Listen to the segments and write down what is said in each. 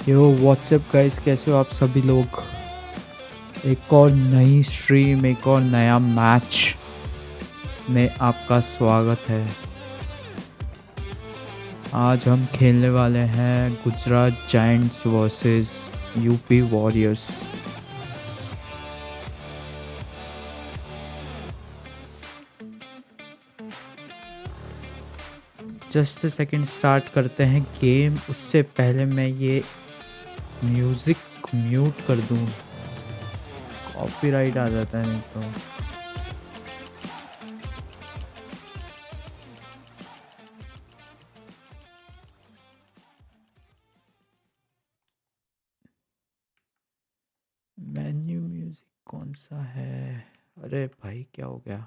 यो WhatsApp guys, कैसे हो आप सभी लोग। एक और नई स्ट्रीम, एक और नया मैच में आपका स्वागत है। आज हम खेलने वाले हैं Gujarat giants versus UP warriors. Just second start करते हैं गेम। उससे पहले मैं ये म्यूज़िक म्यूट कर दूँ, कॉपीराइट आ जाता है नहीं तो। मेन्यू म्यूज़िक कौन सा है? अरे भाई क्या हो गया?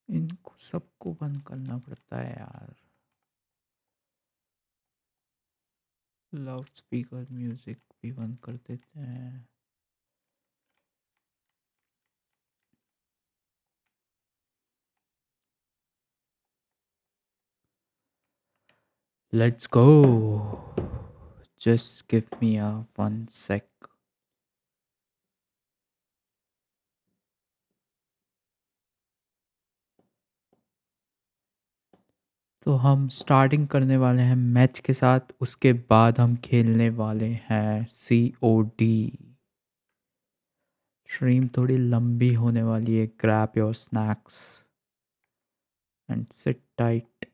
इनको सबको बंद करना पड़ता है यार। लाउड स्पीकर म्यूजिक भी बंद कर देते हैं। Let's go, just give me a 1 sec। तो हम स्टार्टिंग करने वाले हैं मैच के साथ। उसके बाद हम खेलने वाले हैं COD। स्ट्रीम थोड़ी लंबी होने वाली है। Grab your snacks and sit tight.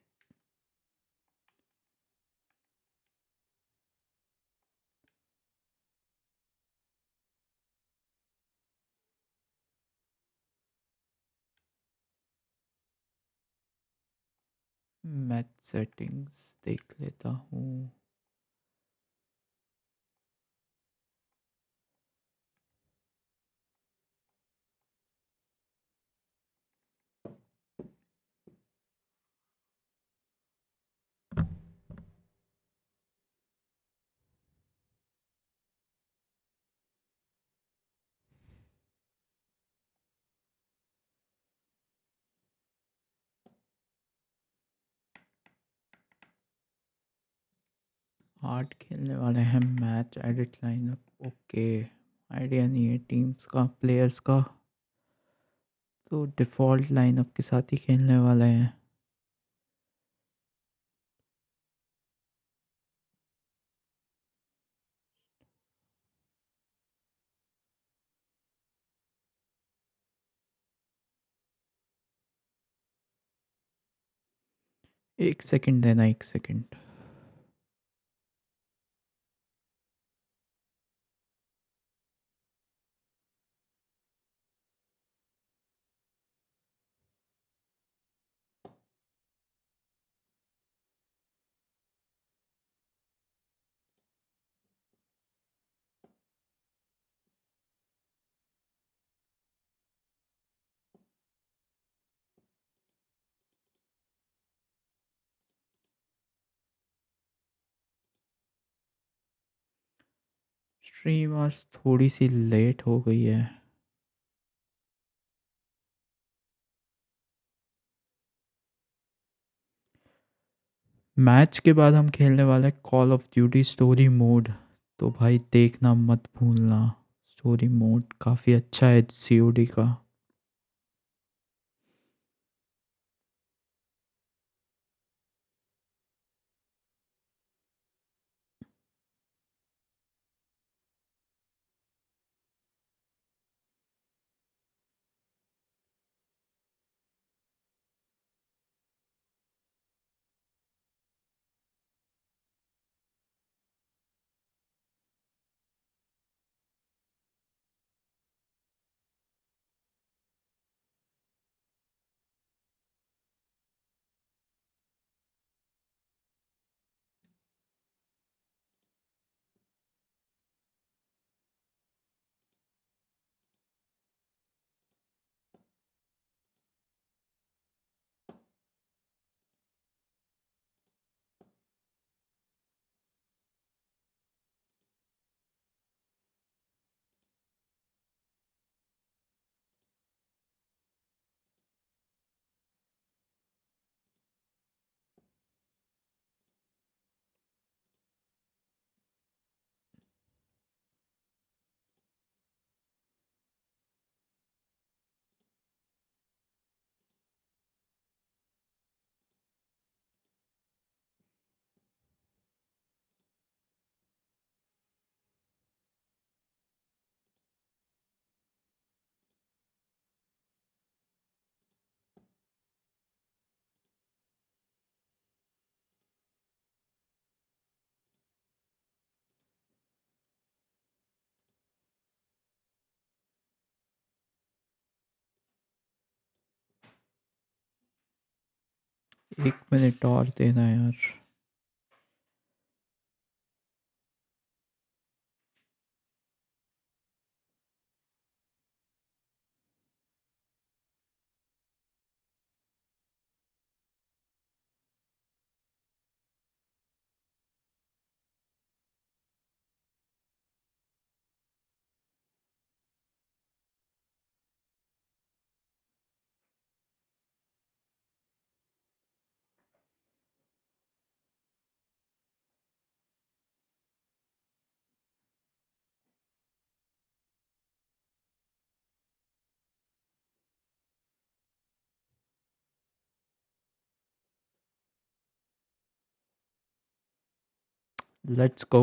Match settings देख लेता हूँ। आठ खेलने वाले हैं match. Edit lineup, okay. Idea नहीं है टीम्स का, प्लेयर्स का, तो डिफ़ॉल्ट लाइनअप के साथ ही खेलने वाले हैं। एक सेकंड देना, एक सेकंड। स्ट्रीम आज थोड़ी सी लेट हो गई है। मैच के बाद हम खेलने वाले हैं call of duty story mode. तो भाई देखना मत भूलना। स्टोरी मोड काफ़ी अच्छा है COD का। 1 मिनट और देना यार। Let's go.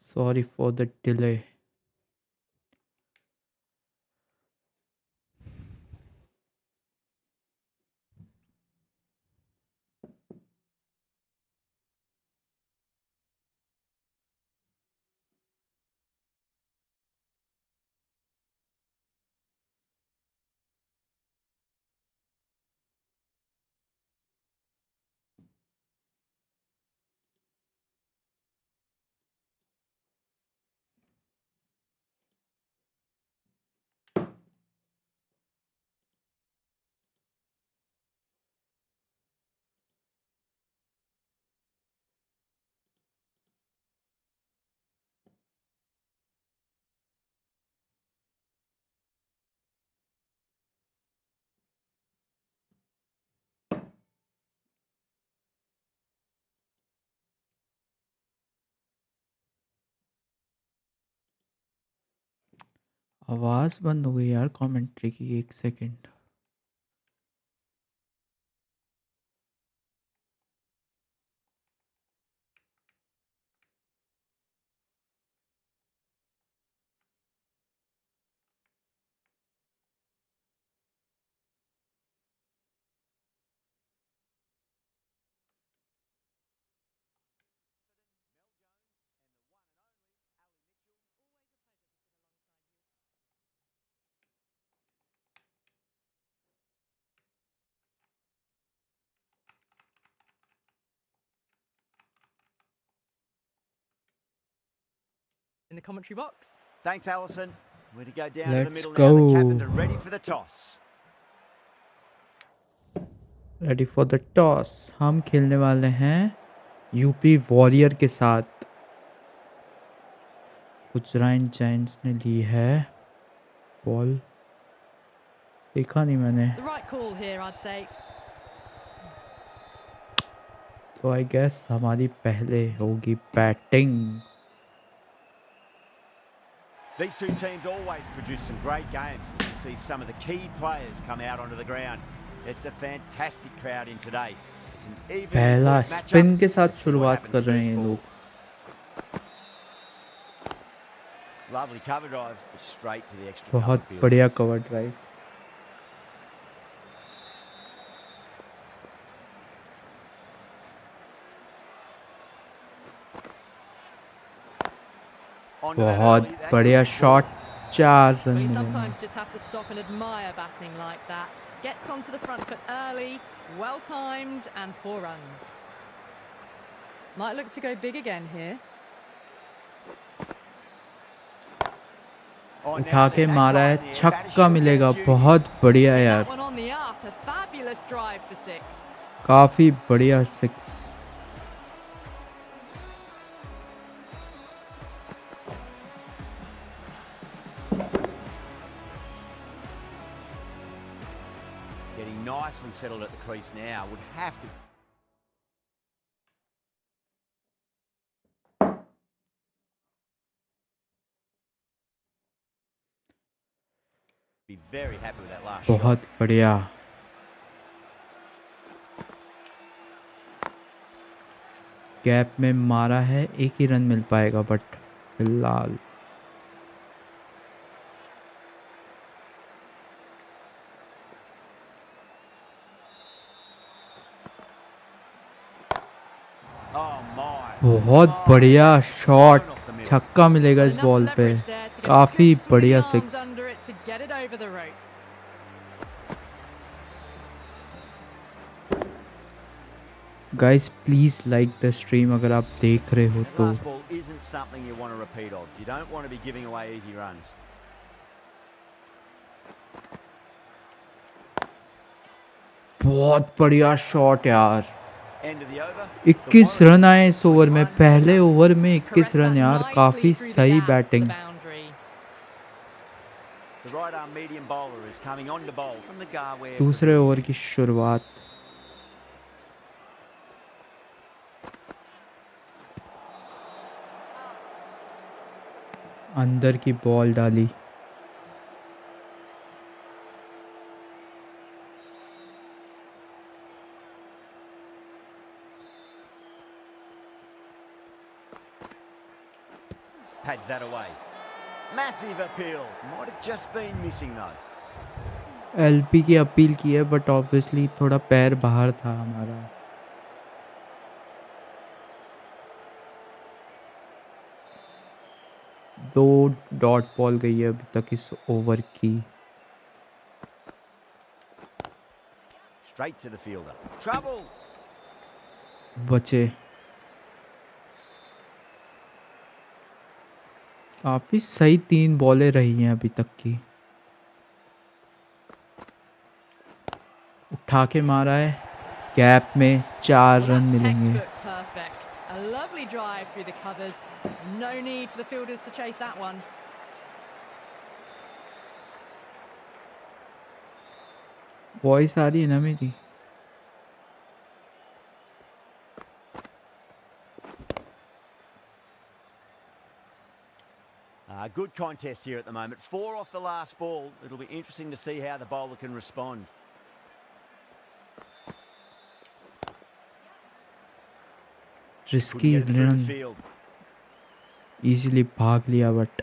Sorry for the delay. आवाज़ बंद हो गई यार कमेंट्री की, 1 second. In the commentary box. Thanks, Alison. We're to go down to the Let's middle go. now. The captains are ready for the toss. Ready for the toss. हम खेलने वाले हैं यूपी वॉरियर के साथ। Gujarat giants ने ली है ball. देखा नहीं मैंने, The right call here, I'd say. तो आई गेस हमारी पहले होगी batting. These two teams always produce some great games. You can see some of the key players come out onto the ground. It's a fantastic crowd in today. It's an even पहला matchup. Spin के साथ Let's see what शुरुआत happens कर रहे first हैं ball. लोग। Lovely cover drive, straight to the extra बहुत cover field. बढ़िया कवर ड्राइव। Onto that बहुत early, that बढ़िया could be shot, 4 run Well, you मिलेंगे। sometimes just have to stop and admire batting like that. Gets onto the front foot early, well timed, and 4 runs. Might look to go big again here. Oh, उठा now के then, that's मारा है, on there. Batters छक्का should get a मिलेगा। few. बहुत बढ़िया That यार, one on the up, a fabulous drive for 6. काफी बढ़िया 6। Getting nice and settled at the crease now. Would have to be very happy with that last shot. बहुत बढ़िया। Gap में मारा है, 1 ही रन मिल पाएगा बट फिलहाल। Oh my. बहुत Oh, बढ़िया that's shot, thrown off the middle. छक्का मिलेगा इस Enough बॉल पे। leverage there to get a काफी good swing बढ़िया arms 6। under it to get it over the rope. Guys please like the stream अगर आप देख रहे हो That तो। last ball isn't something you want to repeat of. You don't want to be giving away easy runs. बहुत बढ़िया shot यार। End of the over. 21 run आए इस ओवर में, पहले ओवर में 21 Caressed रन that यार, nicely काफ़ी through the सही gap to the batting. boundary. The right arm medium bowler is coming on to bowl from the Garware दूसरे Pavilion over end. की शुरुआत। अंदर की बॉल डाली। Pads that away. Massive appeal. Might have just been missing though. LP की appeal की है but obviously थोड़ा पैर बाहर था हमारा। दो डॉट बॉल गई है अभी तक इस ओवर की। Straight to the fielder. Trouble. बचे। काफ़ी सही 3 बॉलें रही हैं अभी तक की। उठा के मारा है, गैप में 4 Well, रन that's मिलेंगे। textbook perfect. A lovely drive through the covers. No need for the fielders to chase that one. Voice आ रही है ना मेरी? Good contest here at the moment. 4 off the last ball. It'll be interesting to see how the bowler can respond. Risky Couldn't get it through the run, field. Easily भाग लिया but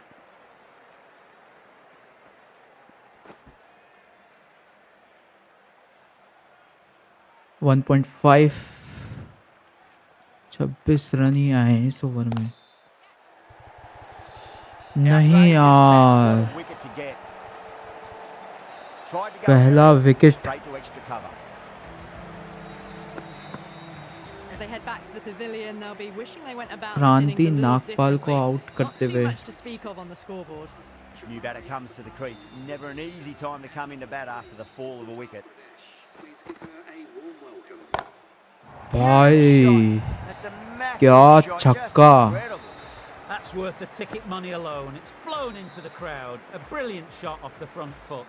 1.5 26 run ही आए हैं इस over में। नहीं Outrageous catch. What यार, a wicket to get. Tried to go पहला early, wicket. straight to extra cover. As they head back to the pavilion, they'll be wishing they went about this क्रांति innings a little Nagpal को differently. Out Not करते too हुए। much to speak of on the scoreboard. New batter comes to the crease. Never an easy time to come into bat after the fall of a wicket. भाई That's a massive क्या shot. Just छक्का। incredible. That's worth the ticket money alone. It's flown into the crowd. A brilliant shot off the front foot.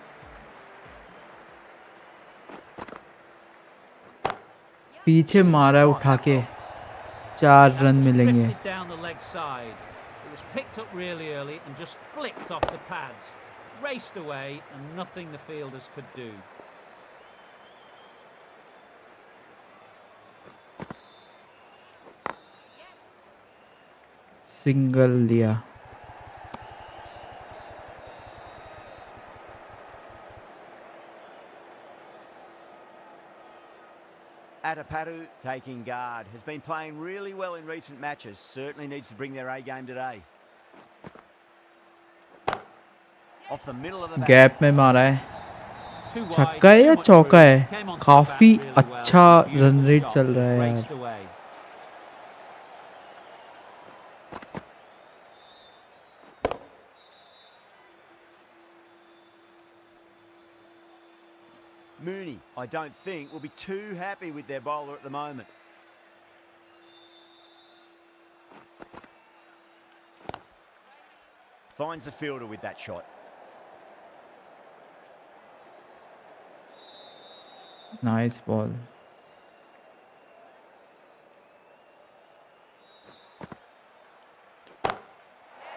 पीछे मारा है उठा के, 4 run Just मिलेंगे। drifted down the leg side. It was picked up really early and just flicked off the pads. Raced away and nothing the fielders could do. Single दिया। Atapatu taking guard. Has been playing really well in recent matches. Certainly needs to bring their A game today. Off the middle of the bat. Gap में मारा है। Too wide, छक्का है या too much चौका room. है? Came onto the काफी bat really well. अच्छा Beautiful रन रेट shot. चल रहा है Raced यार। away. Mooney, I don't think, will be too happy with their bowler at the moment. Finds the fielder with that shot. Nice ball.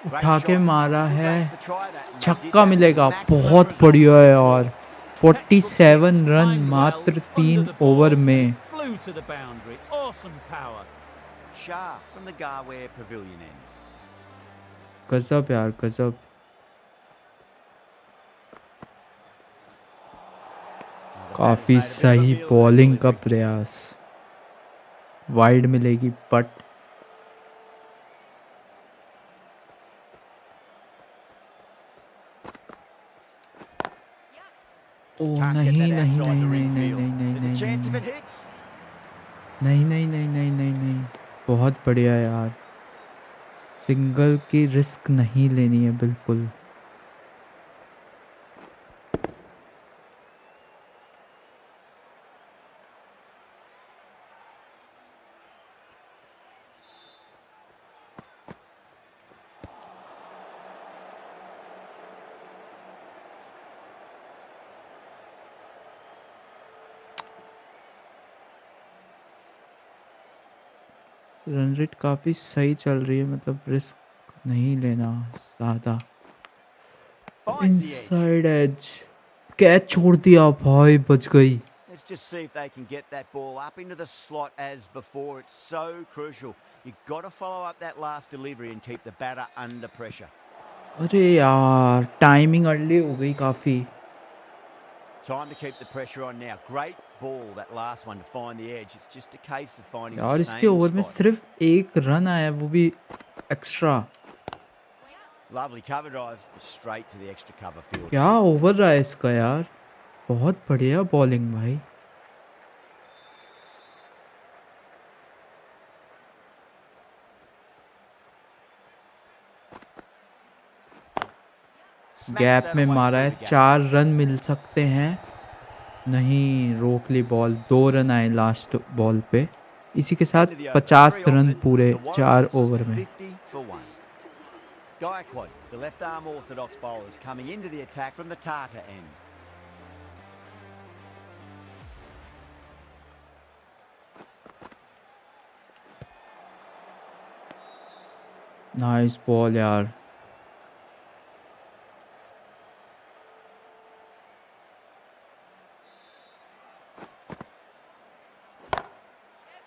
उठा के मारा है, छक्का मिलेगा। बहुत बढ़िया है यार। 47 रन मात्र 3 ओवर में। Flew to the boundary. Awesome power. Shah from the Garware Pavilion end. गजब यार गजब। काफी सही बॉलिंग का प्रयास। वाइड मिलेगी बट ओ Can't नहीं get नहीं that नहीं outside the नहीं ring नहीं field. नहीं नहीं There's a नहीं chance if नहीं। it hits. नहीं नहीं नहीं नहीं नहीं नहीं, बहुत बढ़िया यार, सिंगल की रिस्क नहीं लेनी है बिल्कुल। रन रेट काफ़ी सही चल रही है, मतलब रिस्क नहीं लेना ज़्यादा। Finds the edge. Inside edge, catch छोड़ दिया भाई, बच गई। Let's just see if they can get that ball up into the slot as before. It's so crucial. You've got to follow up that last delivery and keep the batter under pressure. अरे यार, timing early हो गई काफ़ी। Time to keep the pressure on now. Great ball, that last one, to find the edge. It's just a case of finding the यार इसके same over में spot. सिर्फ एक रन आया, वो भी extra. Lovely cover drive, straight to the extra cover field. क्या over रहा है इसका यार, बहुत बढ़िया बॉलिंग भाई। Smacks गैप that में away मारा through है, the gap. 4 रन मिल सकते हैं। नहीं, रोक ली बॉल, 2 रन आए लास्ट बॉल पे। इसी के साथ End of the over. 50 Three run offered. पूरे The 4 Warriors ओवर में। 50 for 1. Gaikwad, the left-arm orthodox bowlers, coming into the attack from the Tata end. Nice ball यार।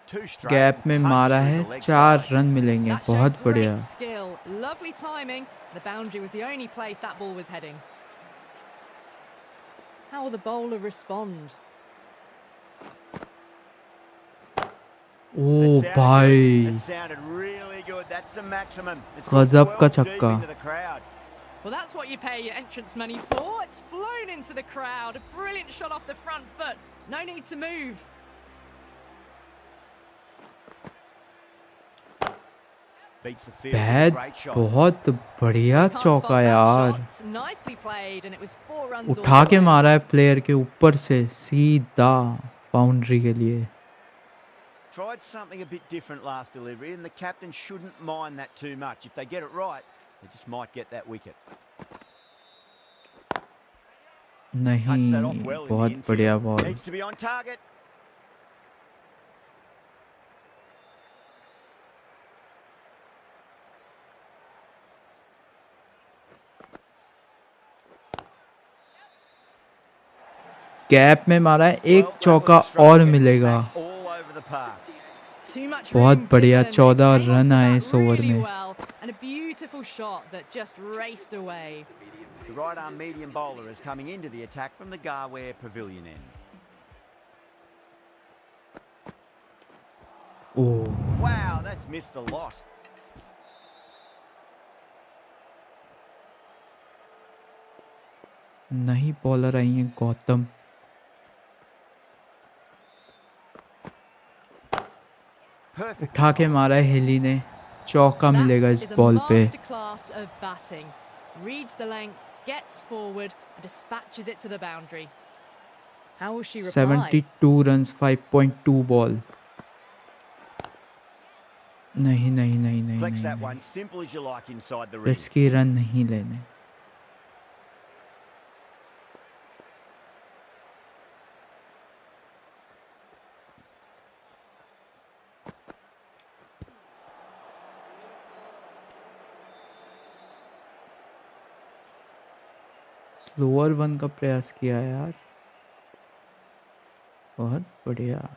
Two straight. गैप में Punch मारा through है, the leg 4 side. Run मिलेंगे, That showed बहुत बढ़िया। great skill, lovely timing. The boundary was the only place that ball was heading. How will the bowler respond? O That sounded good. भाई, That sounded really good. That's a maximum. It's गजब gone का 12 deep छक्का। into the crowd. Well, that's what you pay your entrance money for. It's flown into the crowd. A brilliant shot off the front foot. No need to move. Beats the field with a bat, great shot. बहुत बढ़िया Can't चौका fault that यार। shot. Nicely played, and it was 4 runs all उठा the के way. मारा है player के ऊपर से सीधा बाउंड्री के लिए। Tried something a bit different last delivery, and the captain shouldn't mind that too much. If they get it right, they just might get that wicket. Cuts that off नहीं, well in the बहुत infield. बढ़िया ball. Needs to be on target. Gap में मारा है, एक Well, that चौका was a straight और wicket. मिलेगा। Smacked all over the park. Too much बहुत room बढ़िया, given. 14 They came run onto आए that इस ओवर really में। well, and a beautiful shot that just raced away. The right arm medium bowler is coming into the attack from the Garware Pavilion end. Oh, Wow, that's missed a lot. नहीं, bowler I हैं Gautam. Perfect. उठा के मारा है हिली ने, चौका मिलेगा That इस is a बॉल पे। masterclass of batting. Reads the length, gets forward, and dispatches it to the boundary. How will she reply? 72 runs, 5.2 ball. नहीं नहीं नहीं नहीं Flex नहीं, that नहीं। one simple as you like inside the ring. Risky run नहीं लेने। Slower one का प्रयास किया यार, बहुत बढ़िया।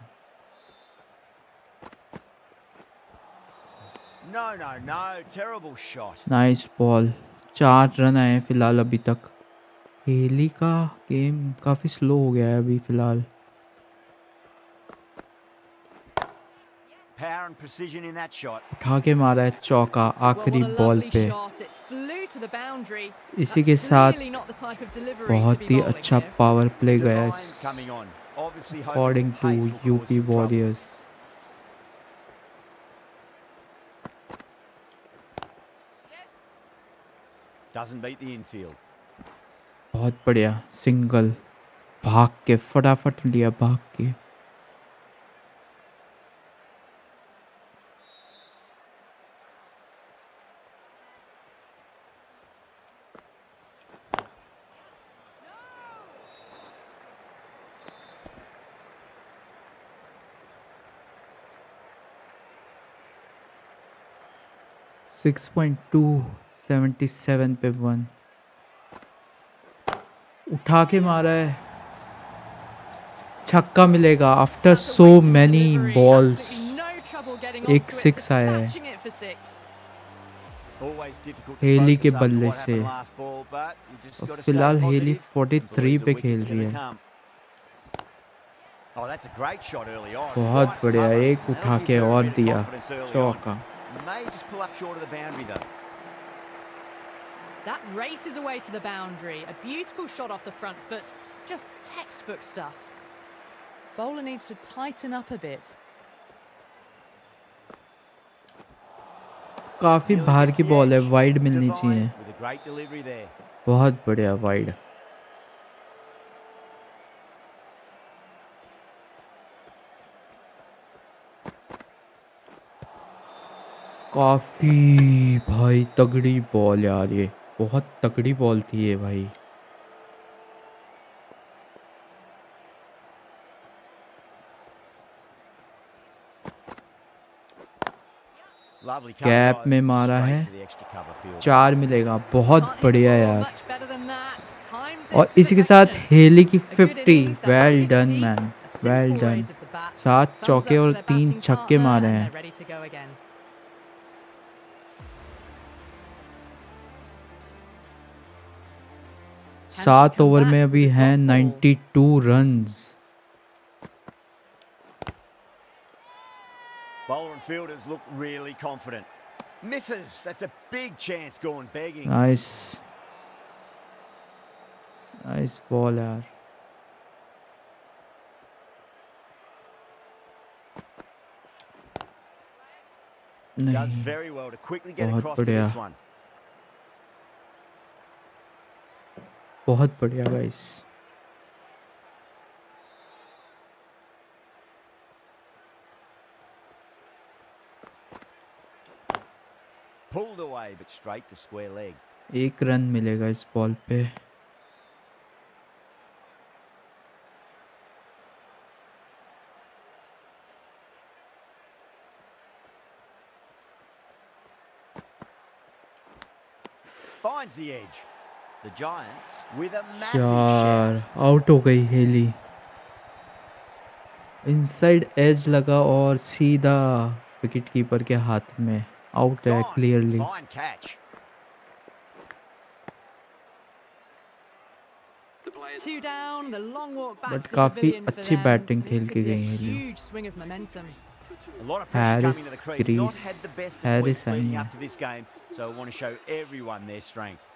No, no, no. Terrible shot. Nice ball. 4 run आए हैं फिलहाल अभी तक। हेली का गेम काफ़ी स्लो हो गया है अभी फिलहाल। Power and precision in that shot. उठा के मारा है चौका Well, आखिरी what a बॉल lovely पे। shot. It flew to the boundary. इसी That's के साथ clearly not the type of delivery to be बहुत ही bowling अच्छा here. पावर प्ले गया Divine coming on. Obviously hoping according the to pace will cause UP some trouble. Warriors. Doesn't beat the infield. बहुत बढ़िया single, भाग के फटाफट लिया भाग के। सिक्स पॉइंट टू 77 पे 1 उठा के मारा है, छक्का मिलेगा after That's a so wasted many delivery. Balls. Absolutely no trouble getting एक onto it, 6 आया है dispatching it for 6. Always difficult to heli के focus after बल्ले what से। happened last ball, but you just और got to stay फिलहाल heli positive and 43 believe the पे खेल wicket's रही going to है। come. Oh, that's a great shot early on. बहुत Right for बढ़िया, cover. एक That'll उठा give के her a और bit of दिया, confidence early on. चौका। May just pull up short of the boundary though. That races away to the boundary. A beautiful shot off the front foot. Just textbook stuff. Bowler needs to tighten up a bit. काफी Nearly बाहर gets की the ball है, edge. Wide मिलनी Divine चाहिए। with a great delivery there. बहुत बढ़िया wide. काफी भाई तगड़ी बॉल यार, ये बहुत तगड़ी बॉल थी ये भाई। Lovely cover गैप drive में मारा है, straight to the extra cover field. 4 मिलेगा, बहुत Can't hit the बढ़िया ball यार। much better than that. Timed और it to इसी के साथ perfection. हेली की A good 50। innings, that's well done 50. Man, A well simple done. raise of the bats. 7 Thumbs चौके up to और their 3 batting छक्के partner, मारे and हैं। they're ready to go again. 7 over में back अभी with the हैं dot ball? 92 runs. Bowler and fielders look really confident. Misses. That's a big chance going begging. Nice, nice ball यार। Does नहीं, very well to quickly get बहुत across to बढ़िया, this one. बहुत बढ़िया guys. Pulled away, but straight to square leg. 1 run मिलेगा इस ball पे। Finds the edge. The Giants with a massive यार shout. आउट हो गई हेली। इनसाइड एज लगा और सीधा विकेट कीपर के हाथ में, आउट है Gone. Clearly. Fine catch. 2 down, the long walk back but to the काफी pavilion for अच्छी them. बैटिंग This खेल could के be a गई heli. huge swing of momentum. A lot of pressure coming into the Harris crease. Not had the crease, best of Harris weeks leading आएंगे। up to this game, so I want to show everyone their strength.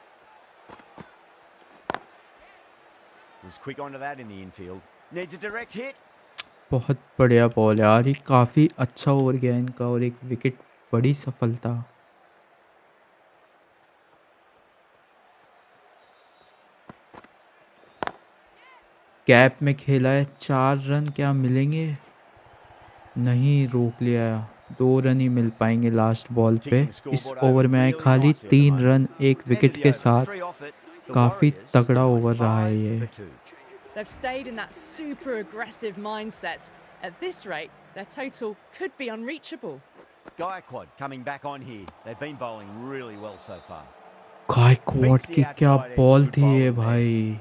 Was quick onto that in the infield. Needs a direct hit. बहुत बढ़िया ball यार, ये काफी अच्छा over गया इनका और एक विकेट, बड़ी सफलता। कैप में खेला है, 4 रन क्या मिलेंगे? नहीं, रोक लिया। 2 रन ही मिल पाएंगे लास्ट बॉल पे। Ticking the इस scoreboard over ओवर में आए really खाली nicely at the 3 moment. Run 1 End wicket of the के over. साथ। 3 off it. The काफी Warriors तगड़ा ओवर रहा है 95 ये। for 2. They've stayed in that super aggressive mindset. At this rate, their total could be unreachable. Gaikwad coming back on here. They've been bowling really well so far. Gaikwad की क्या outside edge, ball good थी ये bowling there. भाई,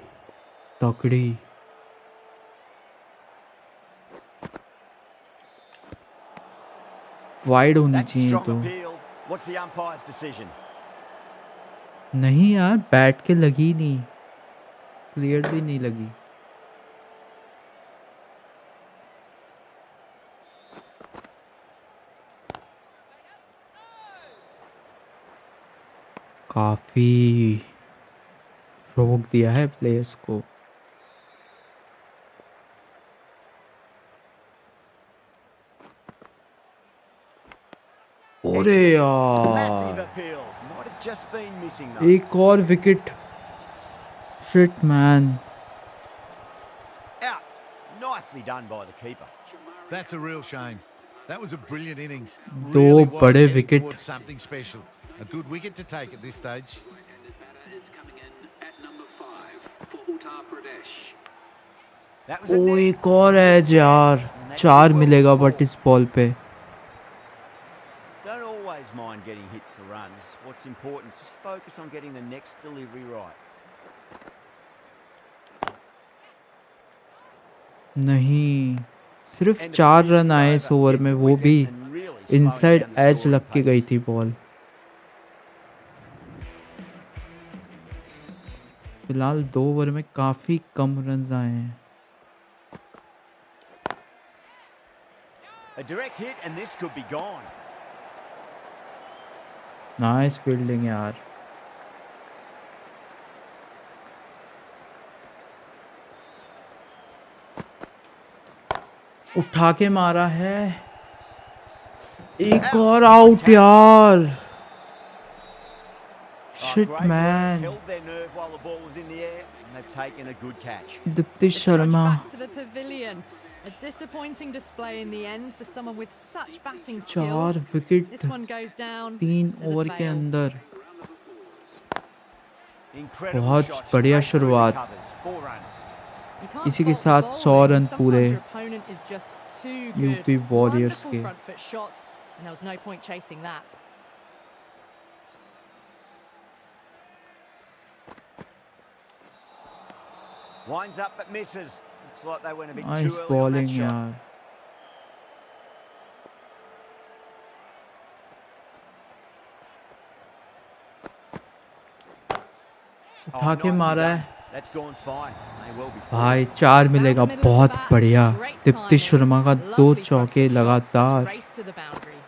तगड़ी। Wide होनी That's a चाहिए strong तो। appeal. What's the umpire's decision? नहीं यार, बैट के लगी नहीं, क्लियरली नहीं लगी। काफी रोक दिया है प्लेयर्स को। अरे Massive यार, appeal. Might have just been missing though. एक और wicket. Shit man. Out. Nicely done by the keeper. That's a real shame. That was a brilliant innings. दो Really was बड़े heading wicket. towards something special. A good wicket to take at this stage. That was a ओ net. एक और as यार. And they 4 did well मिलेगा before. But इस ball पे. Don't always mind getting hit for runs. What's important is just focus on getting the next delivery right. नहीं, सिर्फ And a 4 beautiful run आए इस over ओवर gets में, a वो wicket भी and really slowing inside down the edge scoring लग के गई pace. थी बॉल. फिलहाल 2 ओवर में काफी कम रन्स आए हैं. A direct hit and this could be gone. Nice fielding यार. उठा के मारा है. एक और आउट यार. Oh, shit great work. Man. Held their nerve while the ball was in the air and they've taken a good catch. Deepti The trudge Sharma. back to the pavilion. A disappointing display in the end for someone with such batting 4 skills. Wicket This one goes down 3 as a over के fail. अंदर. Incredible बहुत shot, बढ़िया straight through the शुरुआत. covers. 4 runs. You can't इसी के fault the साथ bowling, 100 run sometimes पूरे. your opponent is just too good. UP Warriorz Wonderful के. front foot shot, and there was no point chasing that. Winds up but misses. Looks like they went a bit nice too early on bowling that shot. यार. उठा के nicely मारा done. है. That's gone fine. May well be full. भाई 4 मिलेगा. बहुत बढ़िया. दीप्ति शर्मा का 2 चौके लगातार. Race to the boundary.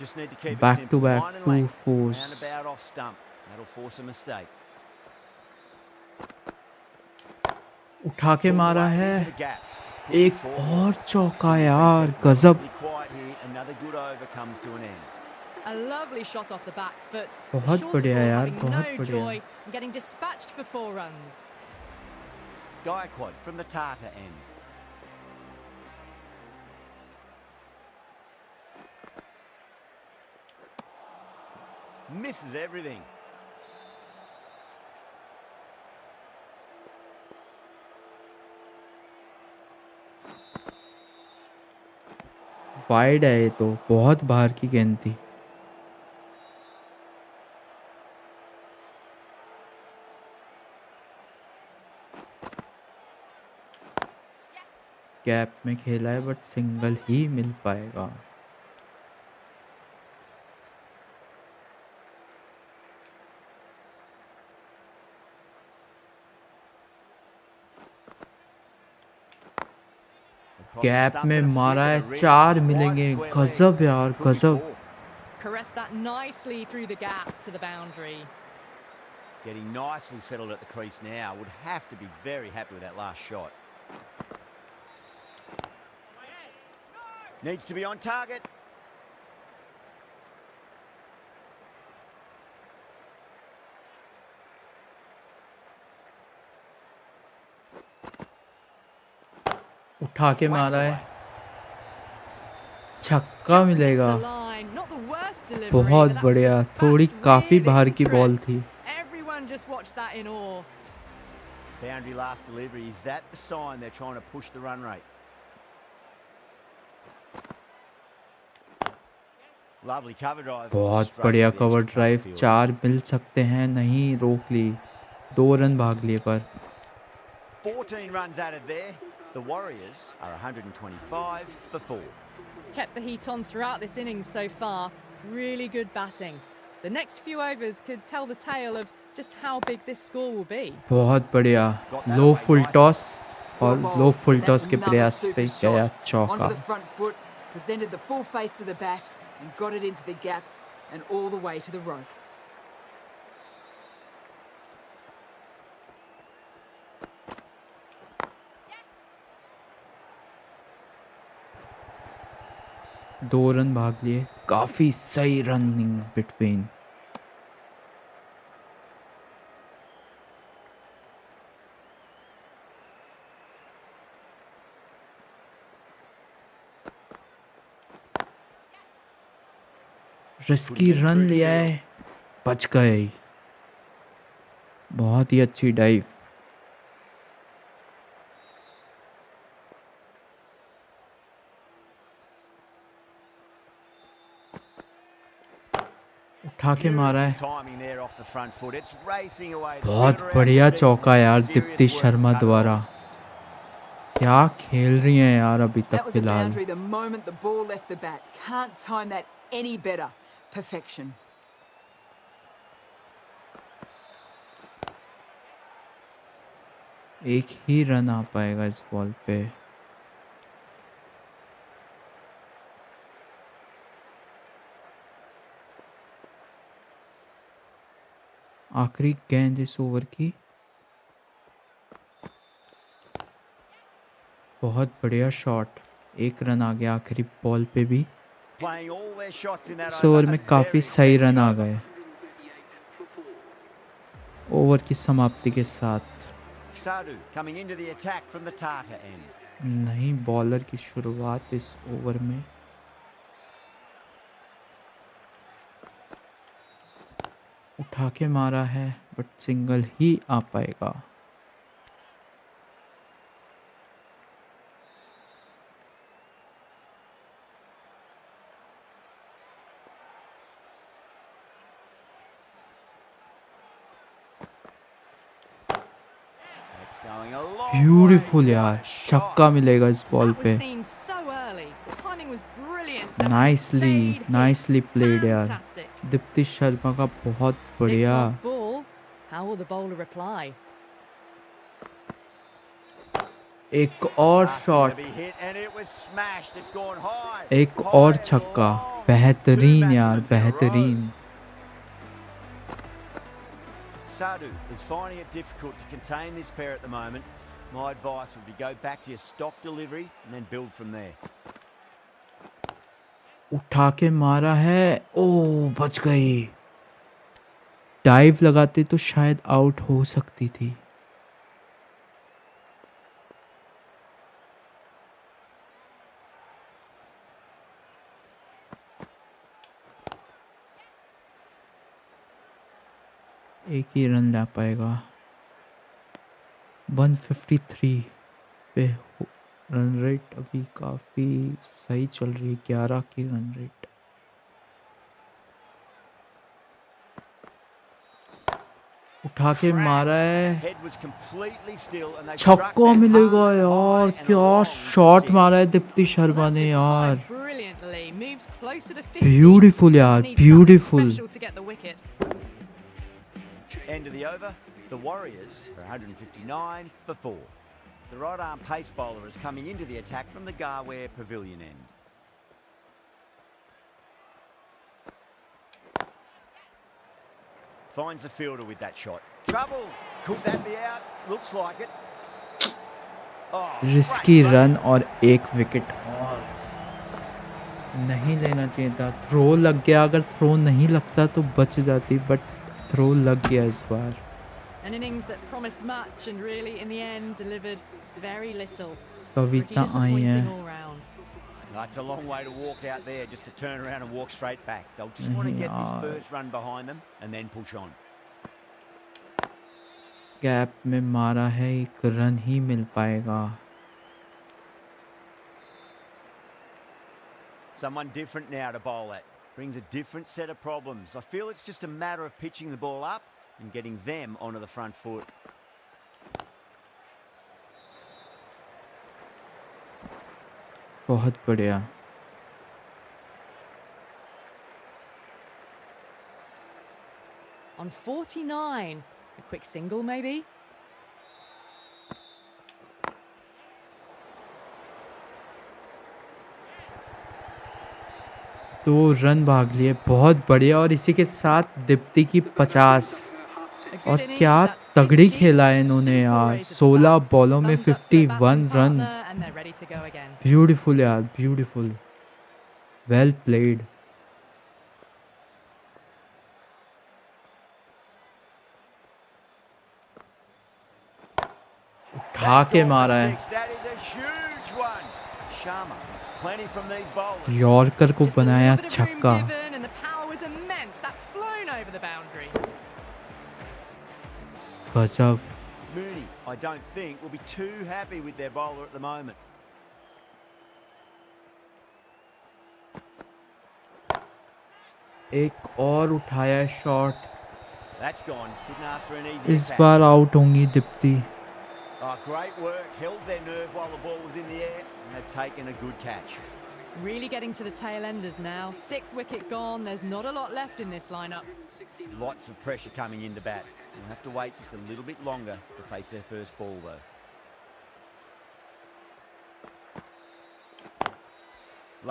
Just need to keep Back it to simple. back, Line and 2 length. fours. Roundabout off stump. That'll force a mistake. उठा के Pulled मारा away है. into the gap. Could be एक four. और चौका They've यार. kept गजब. relatively quiet here. Another good over comes to an end. A lovely shot off the back foot. The बहुत shorter बढ़िया ball यार, having बहुत no बढ़िया. joy and getting dispatched for 4 runs. Gaikwad from the Tata end. Misses everything. Wide है ये तो. बहुत बाहर की गेंद थी. गैप में खेला है बट सिंगल ही मिल पाएगा. Across the गैप stumps में and a मारा flick है. and a wrist. 4 Wide मिलेंगे. square leg. गजब यार, Could be गजब. 4. Caressed that nicely through the gap to the boundary. Getting nicely settled at the crease now. Would have to be very happy with that last shot. Needs to be on target. उठा के Whacked मारा है. away. छक्का Just missed मिलेगा. the line. Not the worst delivery, बहुत but that was बढ़िया. dispatched थोड़ी काफी with बाहर की बॉल interest. थी. Everyone just watched that in awe. Boundary last delivery. Is that the sign they're trying to push the run rate? Lovely cover drive. बहुत Straight बढ़िया to the cover extra drive. field. 4 मिल सकते हैं. नहीं रोक ली. 2 run भाग लिए पर. 14 runs added there. The Warriors are 125 for 4. Kept the heat on throughout this innings so far. Really good batting. The next few overs could tell the tale of just how big this score will be. बहुत बढ़िया. लो full toss और लो full toss के प्रयास पे गया Onto चौका. the front foot, presented the full face of the bat and got it into the gap and all the way to the rope. दो run भाग लिए. काफी सही रनिंग बिटवीन. रिस्की रन लिया है, बच गए। बहुत ही अच्छी डाइव। उठा के मारा है, बहुत बढ़िया चौका यार दीप्ति शर्मा द्वारा। क्या खेल रही हैं यार अभी That तक was a फिलहाल। boundary the moment the ball left the bat. Can't time that any better. Perfection. एक ही रन आ पाएगा इस बॉल पे। आखिरी गेंद इस ओवर की। बहुत बढ़िया शॉट, एक रन आ गया आखिरी बॉल पे भी। इस ओवर में काफ़ी सही रन आ गए ओवर की समाप्ति के साथ। नहीं, बॉलर की शुरुआत इस ओवर में। उठा के मारा है बट सिंगल ही आ पाएगा। ब्यूटीफुल यार, छक्का मिलेगा इस बॉल That पे। was seen so early. The timing was brilliant. and it nicely stayed hit. Nicely played यार, Fantastic. दीप्ति शर्मा का बहुत Six बढ़िया। off ball. How will the bowler reply? एक और शॉट, एक और छक्का, बेहतरीन यार, बेहतरीन। Sadhu is finding it difficult to contain this pair at the moment. My advice would be go back to your stock delivery and then build from there. उठा के मारा है, ओ बच गई। डाइव लगाते तो शायद आउट हो सकती थी। एक ही रन ला पाएगा। 153 पे रन रेट अभी काफ़ी सही चल रही है, 11 की रन रेट। उठा के मारा है, छक्का मिलेगा यार। क्या शॉट मारा है दीप्ति शर्मा ने यार, ब्यूटीफुल यार, beautiful. End of the over, the Warriors are 159 for 4. The right arm pace bowler is coming into the attack from the Garware Pavilion end. Finds the fielder with that shot. Trouble! Could that be out? Looks like it. Risky run और एक wicket और नहीं लेना चाहिए था। Throw लग गया, अगर थ्रो नहीं लगता तो बच जाती, बट थ्रो लग गया इस बार। An innings that promised much and really in the end delivered very little. कविता आई हैं। All round. That's a long way to walk out there just to turn around and walk straight back. They'll just want to get this first run behind them and then push on. Gap में मारा है, एक run ही मिल पाएगा। Someone different now to bowl at. Brings a different set of problems. I feel it's just a matter of pitching the ball up and getting them onto the front foot. बहुत बढ़िया। On 49. A quick single maybe? तो run भाग लिए, बहुत बढ़िया। और इसी के साथ दीप्ति की 50। और क्या तगड़ी खेला है इन्होंने यार, 16 बॉलों में 51 रन। ब्यूटीफुल यार, ब्यूटीफुल, वेल प्लेड। उठा के मारा है, यॉर्कर को बनाया छक्का। गजब। Mooney, I don't think, will be too happy with their bowler at the moment. एक और उठाया shot. That's gone. Couldn't ask for an easier इस catch. बार आउट होंगी Deepti. Oh, great work. Held their nerve while the ball was in the air, and they've taken a good catch. Really getting to the tail enders now. 6th wicket gone. There's not a lot left in this lineup. Lots of pressure coming in to bat. They'll have to wait just a little bit longer to face their first ball, though.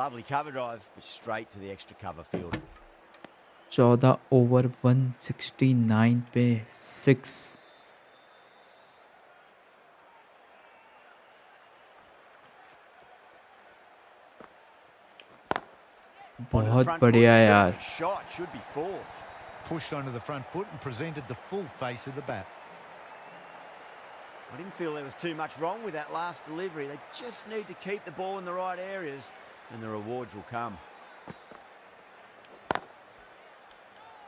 Lovely cover drive, but straight to the extra cover field. 14 over 169 पे 6। बहुत बढ़िया यार। Shot should be 4. Pushed onto the front foot and presented the full face of the bat. I didn't feel there was too much wrong with that last delivery. They just need to keep the ball in the right areas and the rewards will come.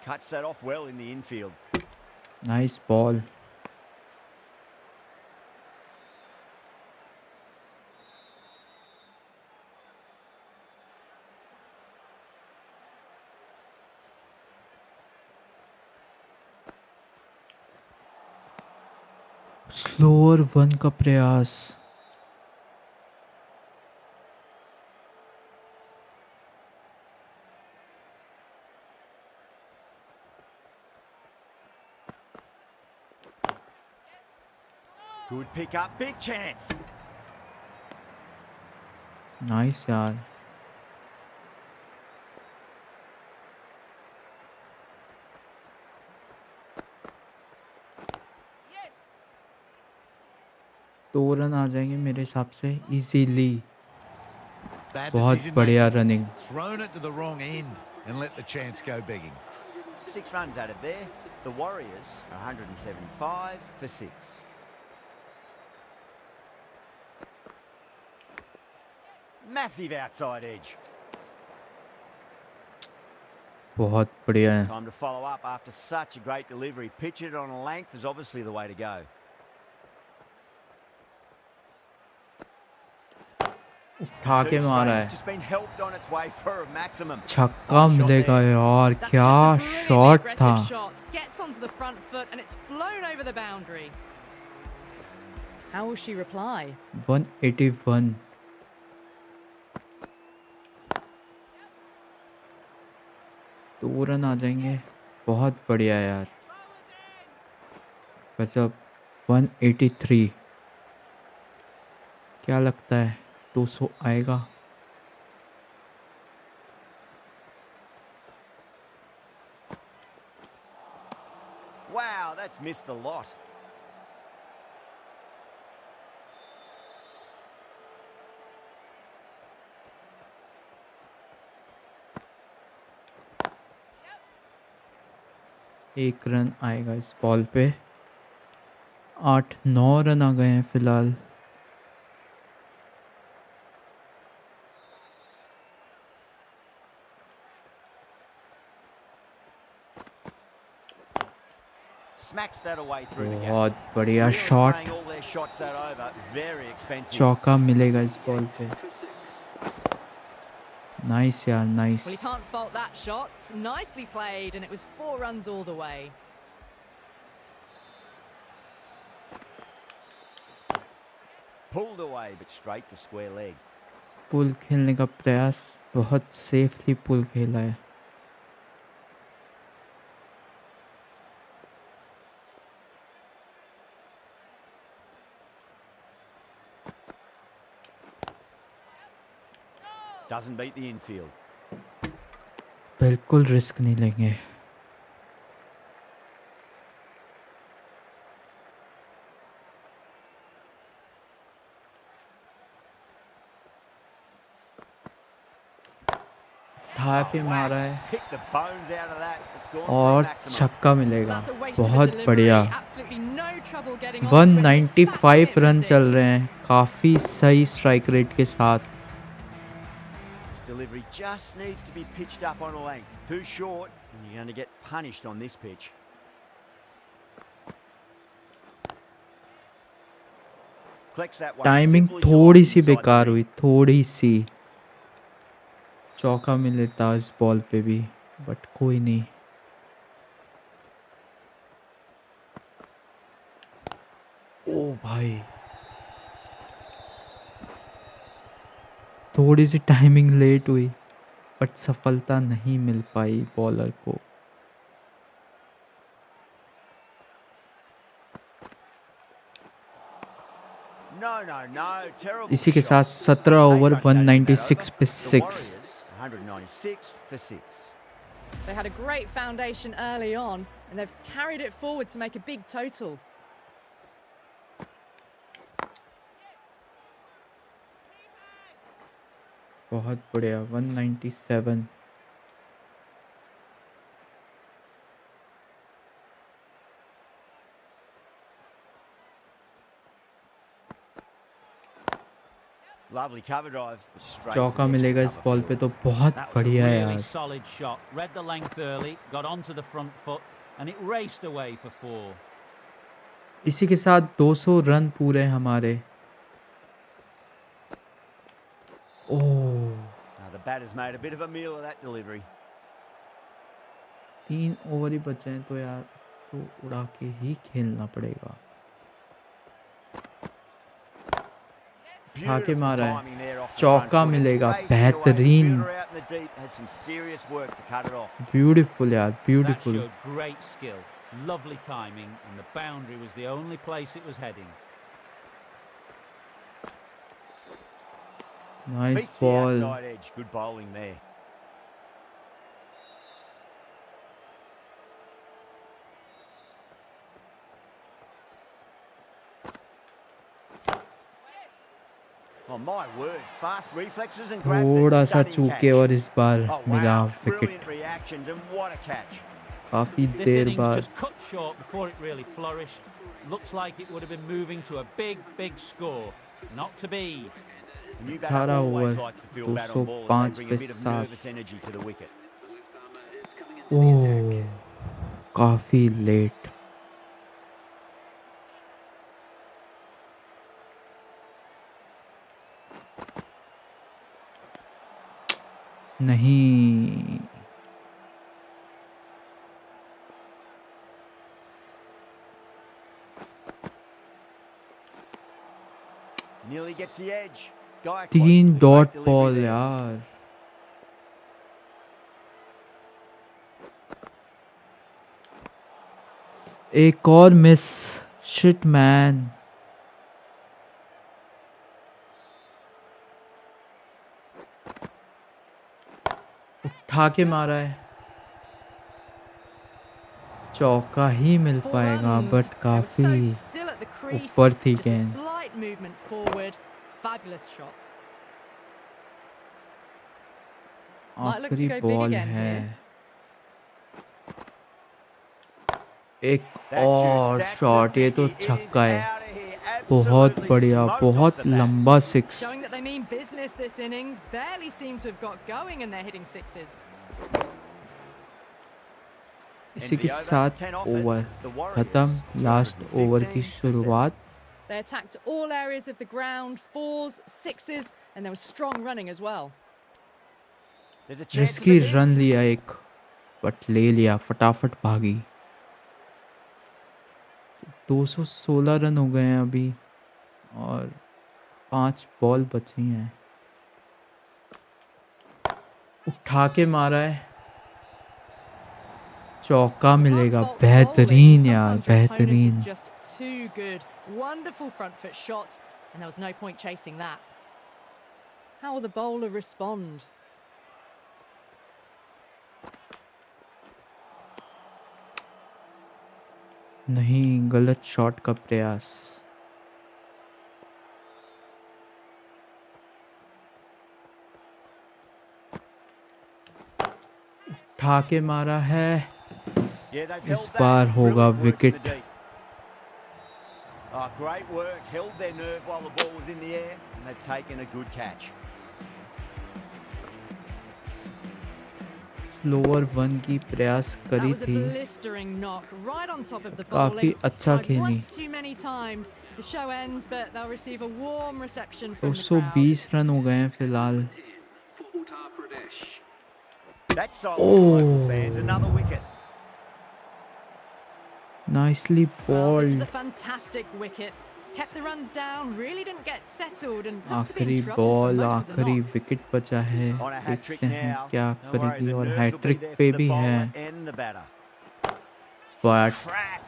Cuts that off well in the infield. Nice ball. Slower 1 का प्रयास। Good pick up, big chance. Nice यार। दो run आ जाएंगे मेरे हिसाब से easily. Bad बहुत decision बढ़िया making. Running. Thrown it to the wrong end and let the chance go begging. 6 runs out of there. The Warriors are 175 for 6. Massive outside edge. बहुत बढ़िया है। Time to follow up after such a great delivery. Pitch it on a length is obviously the way to go. उठा के मारा है। Just been helped on its way for a maximum. छक्का मिलेगा यार। That's क्या just a brilliantly शॉट था। aggressive shot. Gets onto the front foot and it's flown over the boundary. How will she reply? 181। दो run आ जाएंगे। बहुत बढ़िया यार। गजब। 183। क्या लगता है 200 आएगा? Wow, that's missed a lot. एक रन आएगा इस बॉल पे। 8-9 रन आ गए हैं फिलहाल। Smacks that away through the gap. बहुत बढ़िया Really shot. playing all their shots that over. Very expensive. चौका मिलेगा इस बॉल पे। नाइस यार nice. Well, you can't fault that shot. Nicely played, and it was 4 runs all the way. Pulled away, but straight to square leg. पुल खेलने का प्रयास। बहुत safely पुल खेला है। Doesn't beat the infield. बिल्कुल रिस्क नहीं लेंगे। था पे मारा है Pick the bones out of that. It's gone for a और maximum. छक्का मिलेगा। That's a waste of a बहुत delivery. बढ़िया। Absolutely no trouble getting onto it. 195 Dispatching it run for चल 6. रहे हैं। काफ़ी सही स्ट्राइक रेट के साथ। This delivery just needs to be pitched up on a length. Too short, and you're going to get punished on this pitch. Collects that one timing simply थोड़ी short C inside the बेकार ring. हुई, थोड़ी सी। चौका मिलता इस ball पे भी, but कोई नहीं। ओ भाई, थोड़ी सी टाइमिंग लेट हुई, बट सफलता नहीं मिल पाई बॉलर को। इसी के साथ 17 ओवर 196 पे 6। They had a great foundation early on and they've carried it forward to make a big total. बहुत बढ़िया, 197। Lovely cover drive. चौका मिलेगा इस बॉल पे तो बहुत That was a बढ़िया really यार। solid shot. Read the length early, got onto the front foot, and it raced away for 4. इसी के साथ 200 रन पूरे हमारे। ओह, The batter's made a bit of a meal of that delivery. 3 over ही बचे हैं तो यार, तो उड़ा के ही खेलना पड़ेगा। के मारा है, चौका मिलेगा, बेहतरीन। ब्यूटीफुल यार, beautiful. That showed great skill, lovely timing, and the boundary was the only place it was heading. Nice ball. Good bowling there. Oh my word, fast reflexes and grabs it. थोड़ा सा Stunning चूके catch. और इस बार Oh मिला wow, wicket. brilliant reactions and what a catch. काफी This there innings बाद। just cut short before it really flourished. Looks like it would have been moving to a big score. Not to be. The new batter 18 always over likes to feel bat on ball as 205 they bring पे a bit of 7। nervous energy to the wicket. ओह, काफी late. नहीं, Nearly gets the edge. Guy 3 dot ball यार। एक और miss, shit man. उठा के मारा है, चौका ही मिल पाएगा, बट काफी ऊपर थी गेंद। आखिरी बॉल है, एक और शॉट, ये तो छक्का है। बहुत बढ़िया, बहुत लंबा 6। Showing that they mean business this innings. Barely seem to have got going and they're hitting sixes. इसी के साथ ओवर खत्म, लास्ट ओवर की शुरुआत। They attacked all areas of the ground, 4s, 6s, and there was strong running as well. Risky run लिया एक, but ले लिया, फटाफट भागी। 216 रन हो गए हैं अभी और 5 बॉल बची हैं। उठा के मारा है, चौका मिलेगा, बेहतरीन यार, बेहतरीन। Just too good. Wonderful front foot shot, and there was no point chasing that. How will the bowler respond? नहीं, गलत शॉट का प्रयास। उठा के मारा है, इस बार होगा wicket. Great work, held their nerve while the ball was in the air, and they've taken a good catch. Slower one की प्रयास That करी was a थी, blistering knock right on top of the काफी bowling. अच्छा Tried खेली। once too many times. The show ends, but they'll receive a warm reception from the crowd. 220 run हो गए हैं फिलहाल। That silenced the local Oh. fans. Another wicket. Nicely Well, this is a bowled. fantastic wicket. Kept the runs down, really didn't get settled and looked to be आखिरी in trouble for ball, most of the आखिरी knock. Wicket बचा है। On a hat trick देखते हैं now. क्या Don't worry, करेगी the और nerves will be hat trick there पे for the भी bowler है। and the batter. But Crack.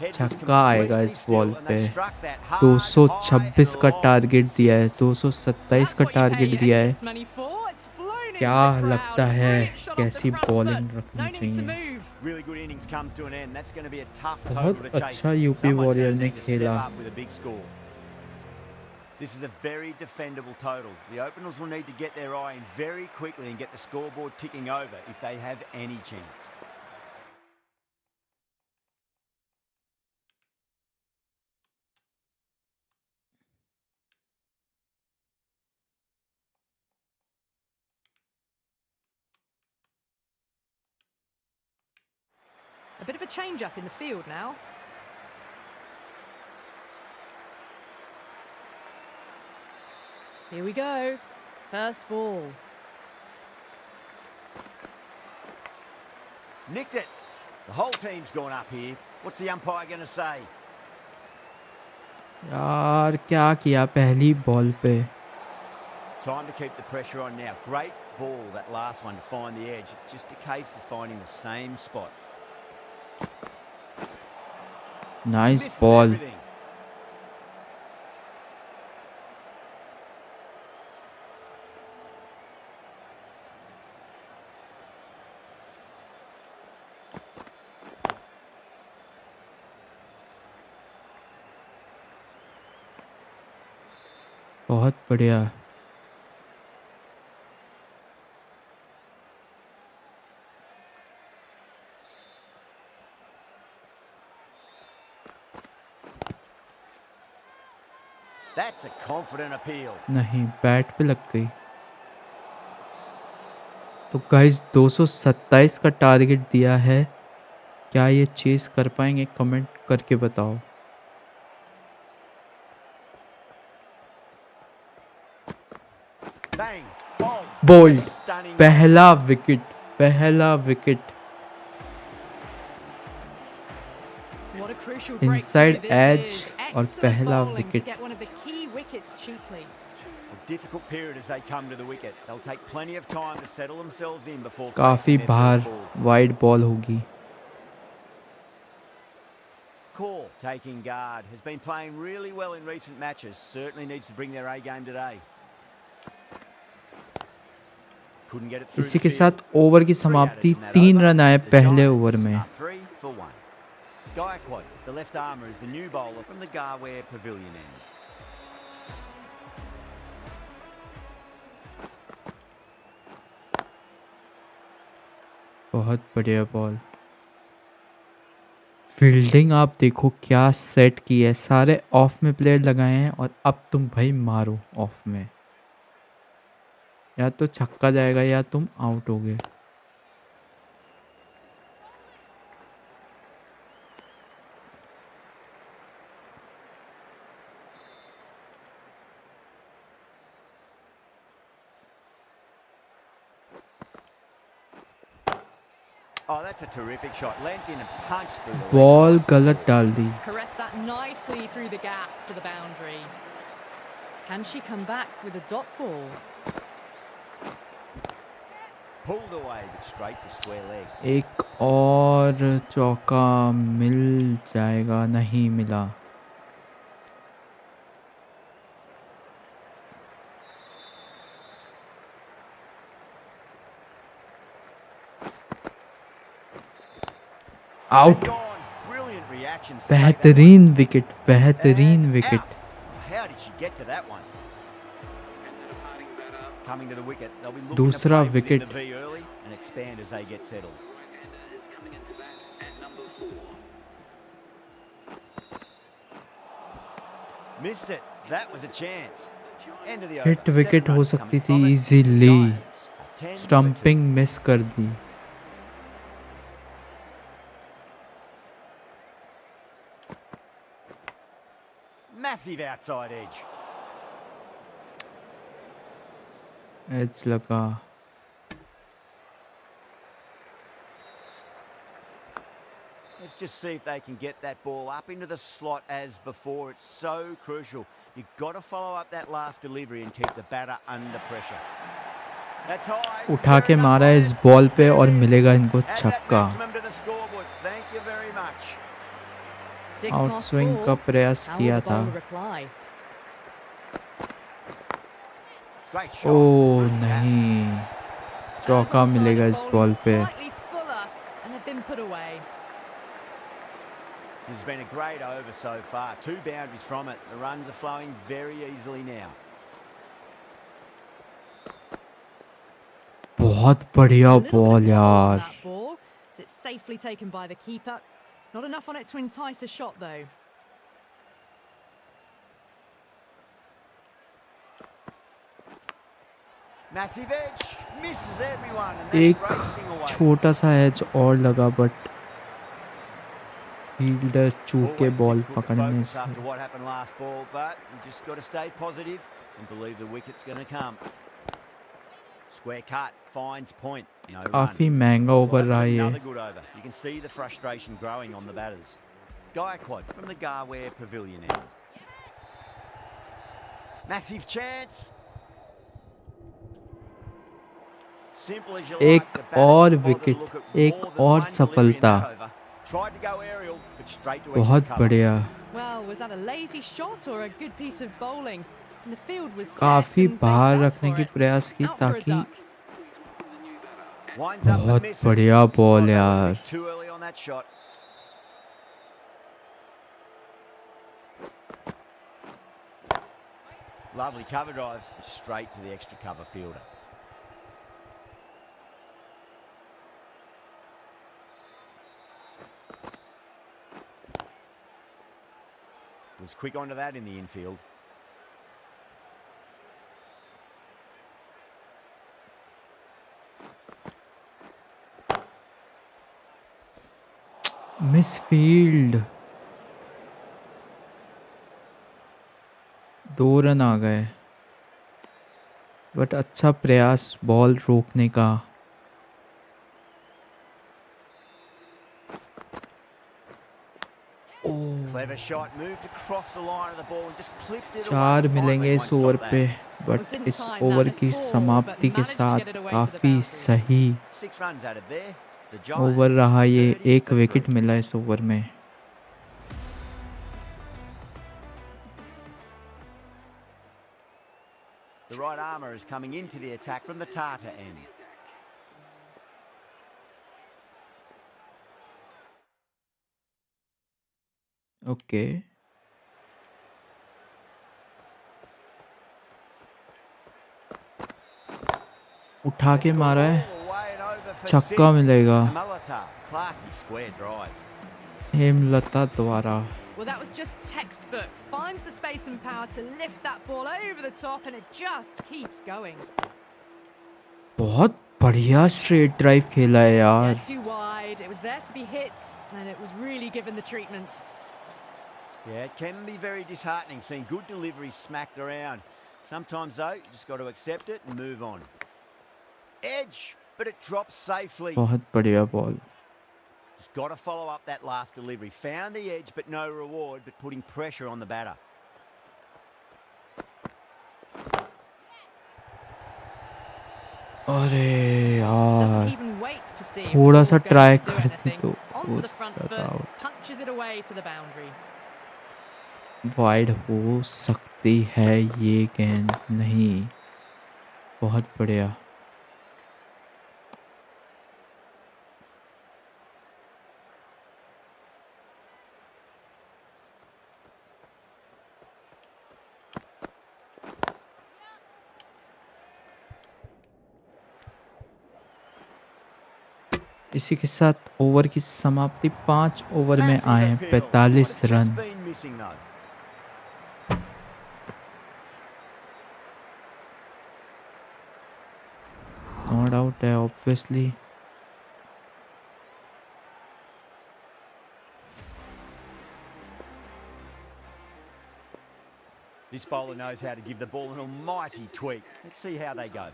Head was छक्का आएगा completely इस still बॉल and पे। they struck that hard, high 226 and का long टारगेट दिया है, six. 227 That's का what you pay टारगेट दिया है। entrance money for. It's flown into क्या the crowd. लगता A है brilliant shot off the कैसी front बॉलिंग foot. रखनी No need to चाहिए। move. Really good innings comes to an end. That's going to be a tough total बहुत to chase. अच्छा UP Someone's warrior going to ने need to step खेला। up with a big score. This is a very defendable total. The openers will need to get their eye in very quickly and get the scoreboard ticking over if they have any chance. A bit of a change up in the field now. Here we go. First ball. Nicked it. The whole team's gone up here. What's the umpire going to say? यार क्या किया पहली ball पे। Time to keep the pressure on now. Great ball, that last one, to find the edge. It's just a case of finding the same spot. Nice Misses ball. everything. बहुत बढ़िया। That's a confident appeal. नहीं, bat पे लग गई। तो guys 227 का target दिया है। क्या ये चेस कर पाएंगे? कमेंट करके बताओ। Bang. Bowled. Bowled, Stunning. पहला विकेट, पहला wicket. What a crucial breakthrough Inside this edge is. और Excellent पहला bowling to wicket. get one of the key wickets cheaply. A difficult period as they come to the wicket. They'll take plenty of time to settle themselves in before काफी facing their बाहर first ball. Wide ball होगी। Core taking guard. Has been playing really well in recent matches. Certainly needs to bring their A game today. Couldn't get it through इसी the के field. साथ over की 3 समाप्ति, added in that 3 over. Run आए The पहले Giants over में। are 3 for 1. Gaikwad, the left armour, is the new bowler from the Garware Pavilion end. बहुत बढ़िया बॉल। फील्डिंग आप देखो क्या सेट की है। सारे ऑफ में प्लेयर लगाए हैं और अब तुम भाई मारो ऑफ में। या तो छक्का जाएगा या तुम आउट होगे। Oh, that's a terrific shot. Leant in and punched through the leg ball side. गलत डाल दी। Caressed that nicely through the gap to the boundary. Can she come back with a dot ball? Pulled away, but straight to square leg. एक और चौका मिल जाएगा, नहीं मिला। Out. Gone. Brilliant reactions to take that बेहतरीन one. Wicket, बेहतरीन And wicket. out. How did she get to that one? Coming to the wicket, they'll be looking to दूसरा play within wicket. the V early and expand as they get settled. Missed it. That was a chance. End of the over. Hit wicket 7 हो runs सकती coming थी from it. Easily. Giants are 10 for 2. Stumping miss कर दी। Massive outside edge. As लगा. Let's just see if they can get that ball up into the slot as before. It's so crucial. You've got to follow up that last delivery and keep the batter under pressure. That's high. उठा के मारा है इस ball पे और मिलेगा इनको छक्का. Thank you very much. Out swing का प्रयास किया था. Great shot. ओह नहीं, चौका मिलेगा इस बॉल पे. This has been a great over so far. 2 boundaries from it. The runs are flowing very easily now. बहुत बढ़िया बॉल यार. It's safely taken by the keeper. Not enough on it to entice a shot though. Massive edge. Misses everyone and एक that's racing away. छोटा सा as और लगा but fielder चूक के Always बॉल difficult to पकड़ने focus से. after what happened last ball, but you just got to stay positive and believe the wicket's going to come. Square cut, finds point. No run. काफी महंगा Well, over that रहा was ये. another good over. You can see the frustration growing on the batters. Gaikwad from the Garware Pavilion end. Massive chance. Simple as you like. एक The batter और didn't bother to wicket, look at एक more than और one delivery in सफलता. that over. Tried to go aerial, but straight to extra बहुत cover. बढ़िया. Well, was that a lazy shot or a good piece of bowling? And the field was set काफी and they बाहर fell रखने for की it. प्रयास की Out for a ताकि duck. Winds up but बहुत misses. बढ़िया Looks ball like they were a यार. bit too early on that shot. Lovely cover drive, straight to the extra cover fielder. Was quick onto that in the infield. Misfield. 2 run आ गए but अच्छा प्रयास ball रोकने का. Clever shot, moved across the line of the ball and just clipped it away. 4 मिलेंगे Finally इस won't over stop पे that. But didn't इस time ओवर that की at all, समाप्ति but के managed to साथ get it away to the काफी boundary. सही 6 runs out of there. The over Giants रहा ये. 30 एक for विकेट 3. मिला इस ओवर में. The right armour is coming into the attack from the Tata end. Okay. उठा के मारा है. छक्का मिलेगा. Classy square drive. हेमलता द्वारा. Well, that was just textbook. Finds the space and power to lift that ball over the top and it just keeps going. बहुत बढ़िया straight drive खेला है Yeah, यार. too wide. It was there to be hit and it was really given the treatment. Yeah, it can be very disheartening seeing good deliveries smacked around. Sometimes though, you just got to accept it and move on. Edge, but it drops safely. बहुत बढ़िया ball. Just got to follow up that last delivery. Found the edge, but no reward, but putting pressure on the batter. अरे Doesn't यार, even wait to see if the थोड़ा ball's सा going try to do करती anything. तो Onto हो the front सकता था. foot, punches it away to the boundary. Wide हो सकती है ये गेंद. नहीं, बहुत बढ़िया. इसी के साथ ओवर की समाप्ति. 5 ओवर में Massive आए appeal. 45 Might have run. just been missing though. Not out है obviously. This bowler knows how to give the ball an almighty tweak. Let's see how they go.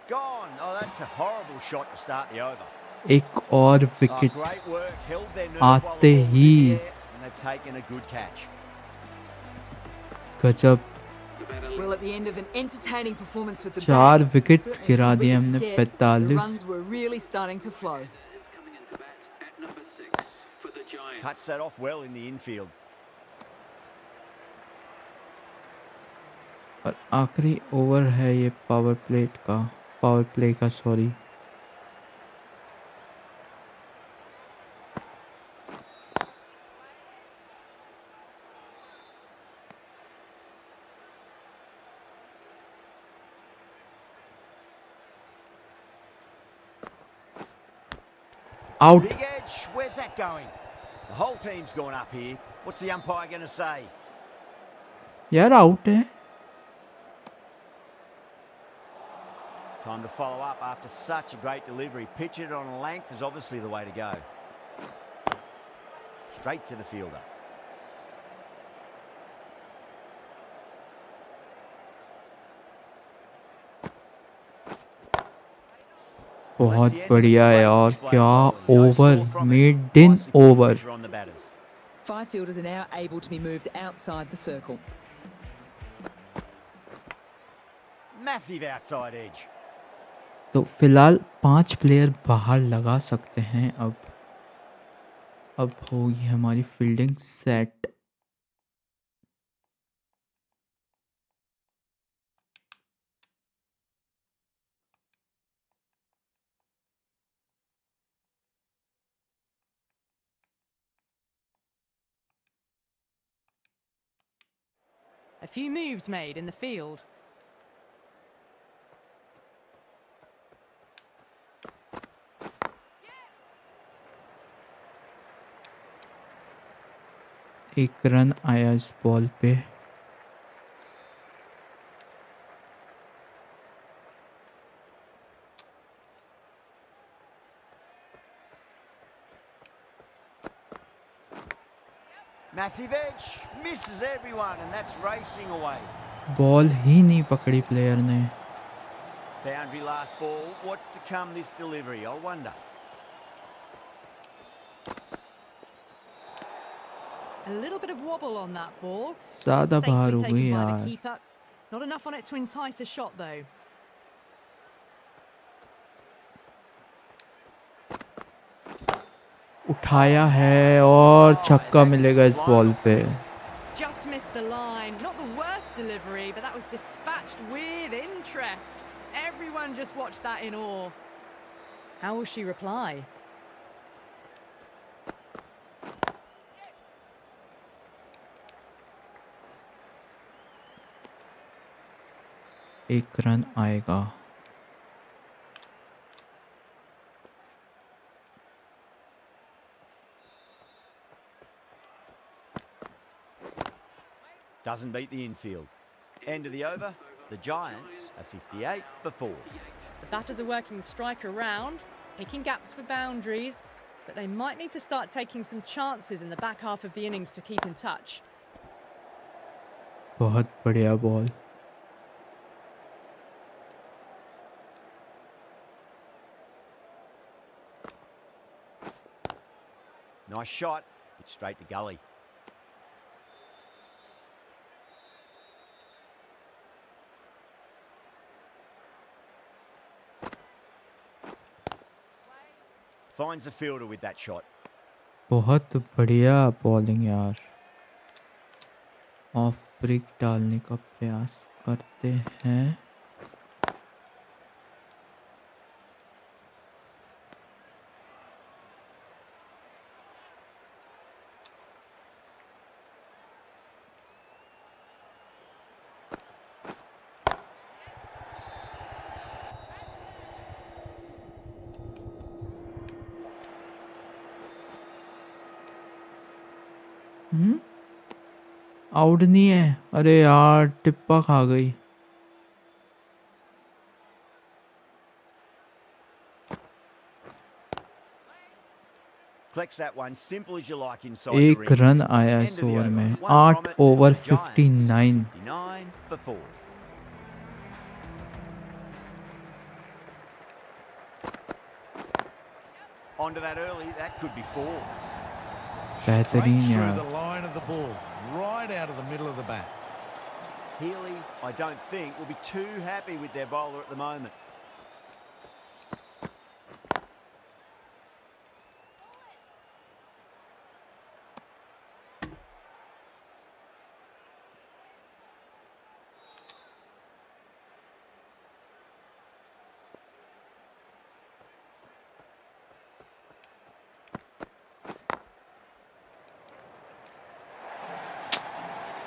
Gone. Oh, that's a horrible shot to start the over. एक और Oh, wicket great work. Held their nerve while the आते ball was in he the air, and they've taken a good catch. गजब Well, at the end of an entertaining performance with the चार bat, wicket certainly गिरा good दिए wicket हमने to get, the 45 runs were really starting to flow. Cuts that off well in the infield. और आखिरी over है ये power play का sorry out Big edge. Where's that going? The whole team's gone up here. What's the umpire going to say? यार out है Time to follow up after such a great delivery. Pitch it on a length is obviously the way to go. Straight to the fielder. बहुत बढ़िया है और क्या over made in over On the batters. 5 fielders are now able to be moved outside the circle. Massive outside edge. तो फिलहाल 5 player बाहर लगा सकते हैं अब होगी हमारी fielding set A few moves made in the field. एक रन आया इस बॉल पे Massive edge. Misses everyone and that's racing away. Ball ही नहीं पकड़ी प्लेयर ने Boundary last ball. What's to come this delivery? I wonder. A little bit of wobble on that ball. ज़्यादा Safely बाहर हो taken गई by the यार keeper. Not enough on it to entice a shot though. उठाया है और छक्का मिलेगा इस बॉल पे Just missed the line. Not the worst delivery, but that was dispatched with interest. Everyone just watched that in awe. How will she reply? एक run आएगा Doesn't beat the infield. End of the over. The Giants are 58 for 4. The batters are working the striker round, picking gaps for boundaries, but they might need to start taking some chances in the back half of the innings to keep in touch. बहुत बढ़िया ball Nice shot, but straight to gully. Finds the fielder with that shot. बहुत बढ़िया bowling यार of break डालने का प्रयास करते हैं आउट नहीं है अरे यार टिप्पा खा गई Collects that one, simple as you like inside the एक ring. रन आया End इस of the ओवर over. में, One from 8 it, over the Giants, 59। 59 for 4. Onto that early, that could be 4. Straight बेहतरीन through यार। the line of the ball, right out of the middle of the bat. Healy, I don't think, will be too happy with their bowler at the moment.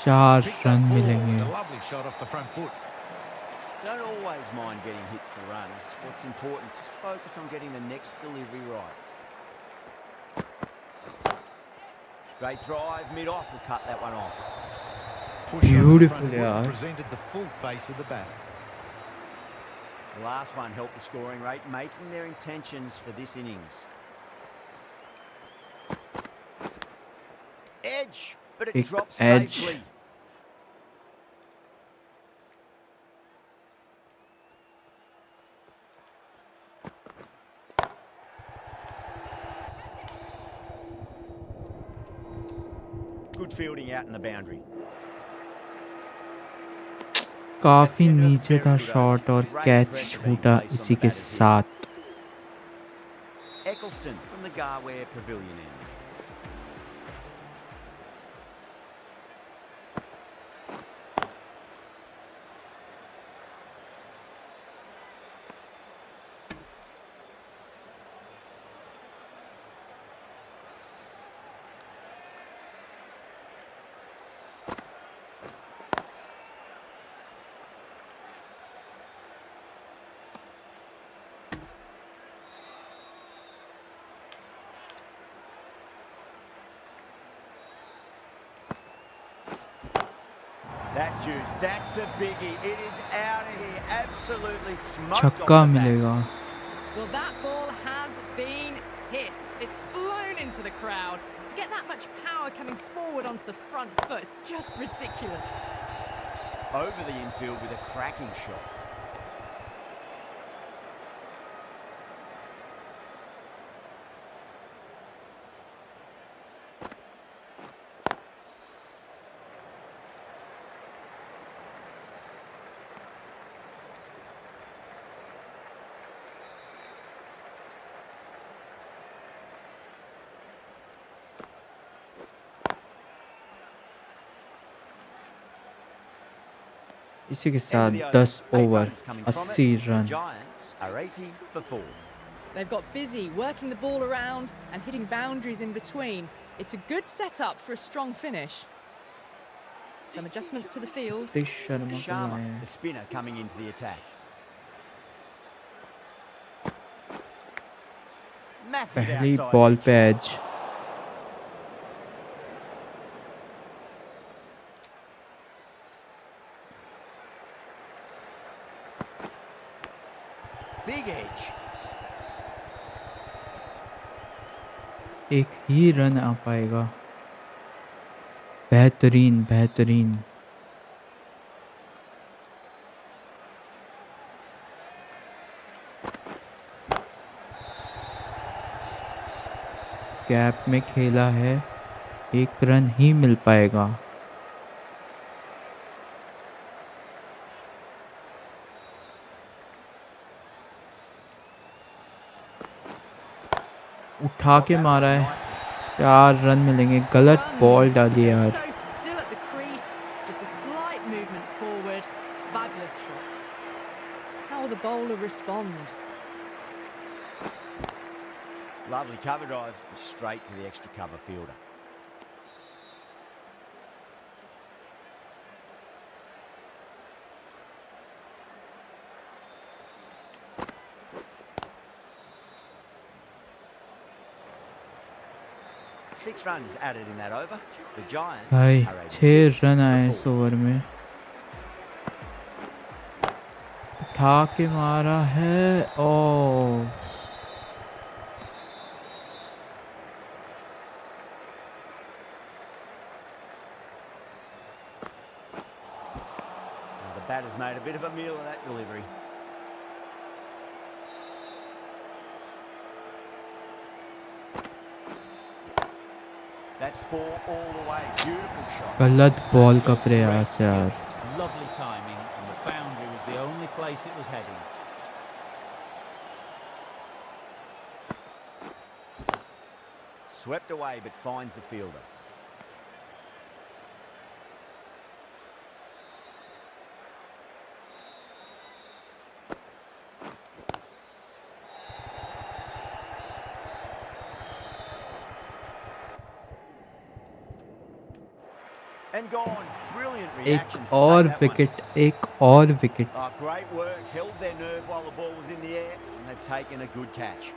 चार Picked run that ball मिलेंगे। with a lovely shot off the front foot. Don't always mind getting hit for runs. What's important, just focus on getting the next delivery right. Straight drive, mid-off, will cut that one off. Push onto the Beautiful front foot यार। presented the full face of the bat. The last one helped the scoring rate, making their intentions for this innings. Edge, but it Big drops edge. safely. Good fielding out in the boundary. काफी नीचे था shot और catch छूटा इसी के साथ। Eccleston from the Garware Pavilion end. That's huge. That's a biggie. It is out of here. Absolutely smoked. छक्का मिलेगा। Well, that ball has been hit. It's flown into the crowd. To get that much power coming forward onto the front foot is just ridiculous. Over the infield with a cracking shot. इसी के साथ 10 over 80 run. Giants are 80 for 4. They've got busy working the ball around and hitting boundaries in between. It's a good setup for a strong finish. Some adjustments to the field. Satish Sharma को Sharma, लाए हैं। the spinner, coming into the attack. Massive पहली outside ball edge. पे as. Big edge. एक ही run आ पाएगा। बेहतरीन बेहतरीन। Gap में खेला है, एक रन ही मिल पाएगा। उठा के मारा है, 4 रन मिलेंगे। गलत बॉल डाली यार। So still at the crease, just a slight movement forward. Fabulous shot. How will the bowler respond? Lovely cover drive, straight to the extra cover fielder. Six runs added in that over. The Giants भाई are 6 86 run for आए 4. इस over में। उठा के मारा है। ओ batter's made a bit of a meal of that delivery. That's 4 all the way. Beautiful shot. गलत ball का प्रयास यार. Lovely timing, and the boundary was the only place it was heading. Swept away, but finds the fielder. And gone. Brilliant एक reaction. to और take that one. Wicket, एक और wicket. Oh, great work. Held their nerve while the ball was in the air, and they've taken a good catch.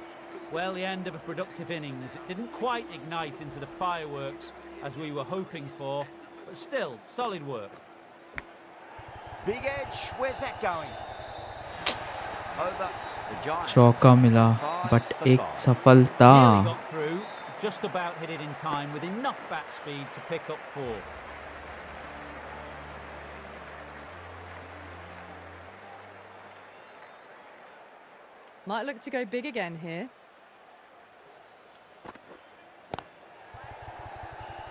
Well, the end of a productive innings. It didn't quite ignite into the fireworks as we were hoping for, but still, solid work. Big edge. Where's that going? Over the Giants. चौका मिला, but एक सफलता. Nearly got through, just about hit it in time with enough bat speed to pick up 4. Might look to go big again here.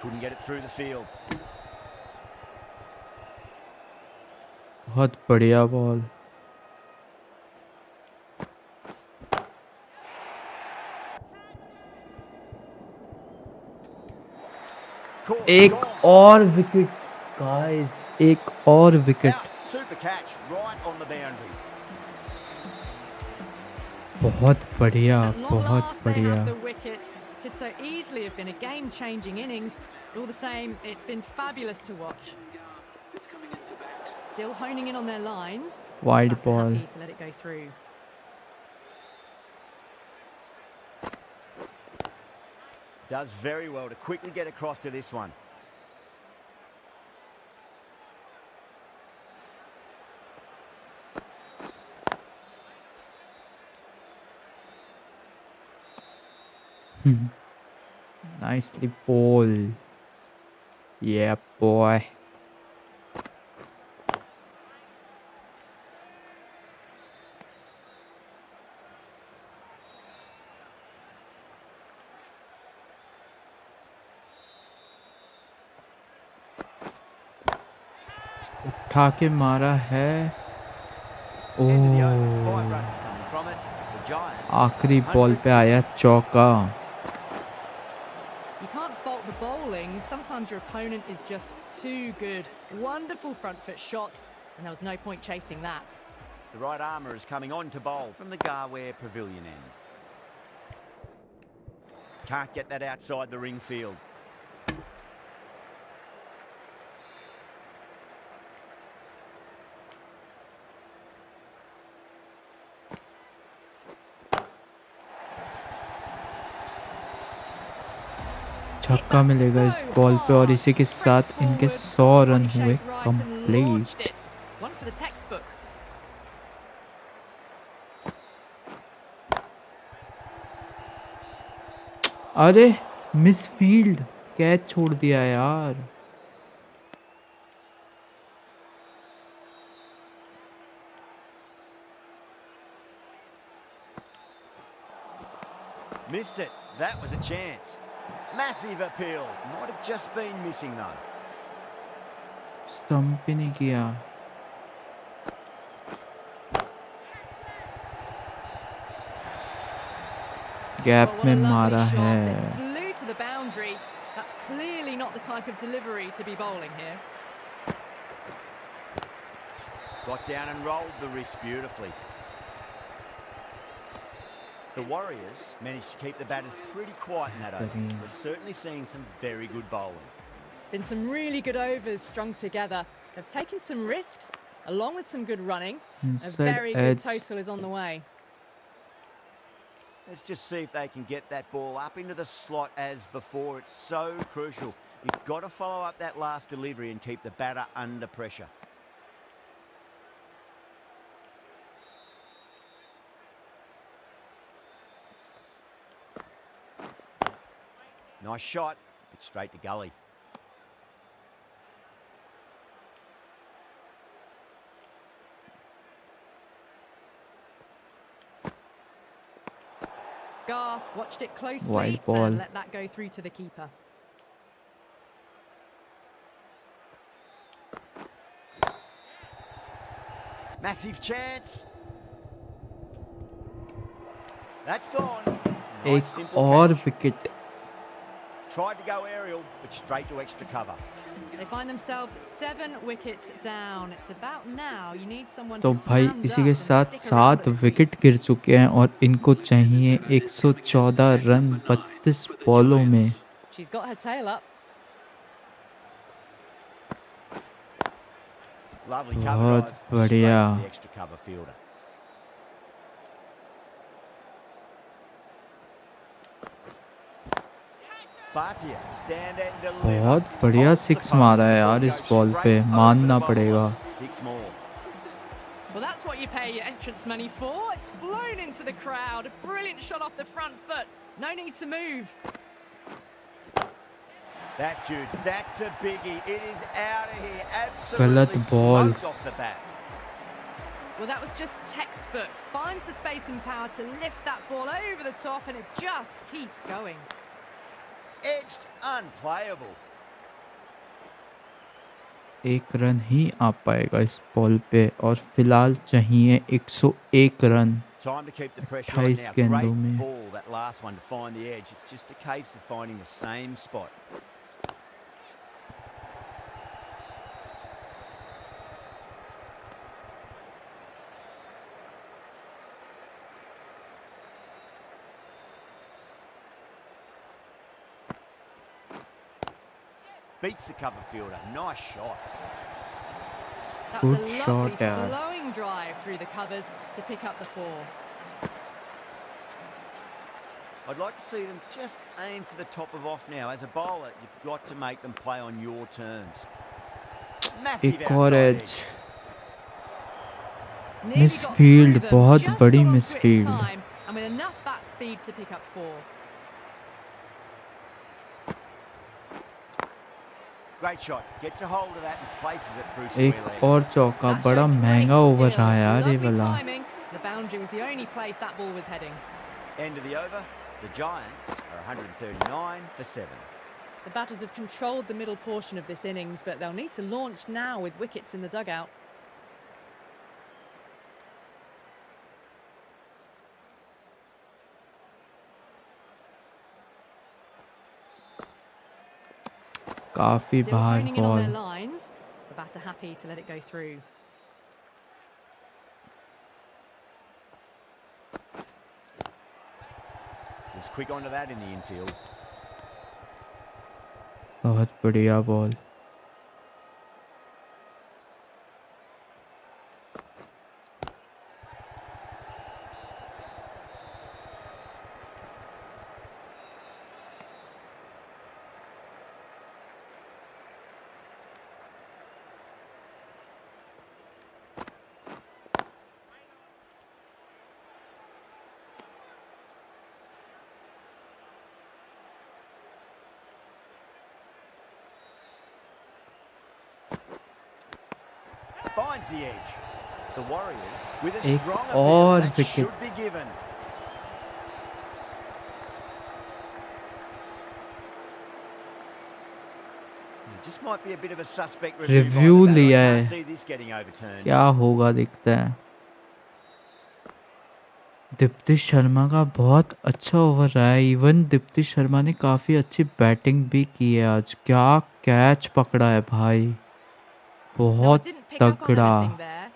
Couldn't get it through the field. बहुत बढ़िया ball. Caught, एक gone. और wicket guys, एक और wicket. Out. Super catch. Right on the boundary. बहुत बढ़िया, At long बहुत last, they बढ़िया. have the wicket. Could so easily have been a game-changing innings. But all the same, it's been fabulous to watch. Still honing in on their lines. Wide Batter ball. happy to let it go through. Does very well to quickly get across to this one. Nicely bowled. Yeah, boy. उठा के मारा है. End of the over. 5 oh, runs coming from it. The Giants. आखिरी ball पे आया 100%. चौका. You can't fault the bowling. Sometimes your opponent is just too good. Wonderful front foot shot, and there was no point chasing that. The right armour is coming on to bowl from the Garware Pavilion end. Can't get that outside the ring field. छक्का मिलेगा इस ball पे और इसी के साथ इनके 100 run हुए complete. One for the textbook. अरे मिसफील्ड, कैच छोड़ दिया यार. Missed it. That was a chance. Massive appeal. Might have just been missing though. Stump भी नहीं किया. गैप Oh, what में a lovely मारा shot. है. It flew to the boundary. That's clearly not the type of delivery to be bowling here. Got down and rolled the wrist beautifully. The Warriors managed to keep the batters pretty quiet in that over. We're certainly seeing some very good bowling. Been some really good overs strung together. They've taken some risks along with some good running. A Inside very good edge. total is on the way. Let's just see if they can get that ball up into the slot as before. It's so crucial. You've got to follow up that last delivery and keep the batter under pressure. Nice shot, but straight to gully. Garth watched it closely Wide ball. and let that go through to the keeper. Massive chance. That's gone. Nice एक simple और catch. Wicket. Tried to go aerial, but straight to extra cover. They find themselves 7 wickets down. It's about now. You need someone तो to भाई stand इसी up के and साथ stick around 7 at the wicket crease. गिर चुके हैं और इनको चाहिए 114 रन 32 बॉलों में। She's got her tail up. Lovely cover बहुत drive. Straight बढ़िया। to the extra cover fielder. Bhatia, stand and deliver. बहुत बढ़िया Holds the 6 मारा है pose. यार Ball इस goes बॉल पे, straight over मानना the पड़ेगा। bowler. 6 more. Well, that's what you pay your entrance money for. It's flown into the crowd. A brilliant shot off the front foot. No need to move. That's huge. That's a biggie. It is out of here. गलत Absolutely ball। smoked off the bat. Well, that was just textbook. Finds the space and power to lift that ball over the top, and it just keeps going. Edged, unplayable. एक run ही आ पाएगा इस ball पे और फिलहाल चाहिए 101 run Time to keep the pressure on 28 now. गेंदों Great में। ball, that last one, to find the edge. It's just a case of finding the same spot. Beats the cover fielder. Nice shot. That's Good a lovely shot, yeah. flowing drive through the covers to pick up the 4. I'd like to see them just aim for the top of off now. As a bowler, you've got to make them play on your terms. Massive एक और outside edge. edge. Nearly got misfield, through them, बहुत just बड़ी got onto it in misfield. time, and with enough bat speed to pick up 4. Great shot. Gets a hold of that and places it through एक square leg. और चौका, That बड़ा showed great महंगा over skill. रहा यार ये Lovely वाला। timing. The boundary was the only place that ball was heading. End of the over. The Giants are 139 for 7. The batters have controlled the middle portion of this innings, but they'll need to launch now with wickets in the dugout. काफी Still बाहर honing in on their ball. lines. The batter happy to let it go through. Was quick onto that in the infield. बहुत बढ़िया ball. Finds the edge. The Warriors with a एक strong और appeal that wicket। should be given. Just might be a bit of a suspect review. by the Review batter. I लिया can't है। see this getting overturned. क्या होगा दिखता है। दीप्ति शर्मा का बहुत अच्छा ओवर रहा है। इवन दीप्ति शर्मा ने काफ़ी अच्छी बैटिंग भी की है आज। क्या कैच पकड़ा है भाई, No, I बहुत didn't pick up on तगड़ा। anything there.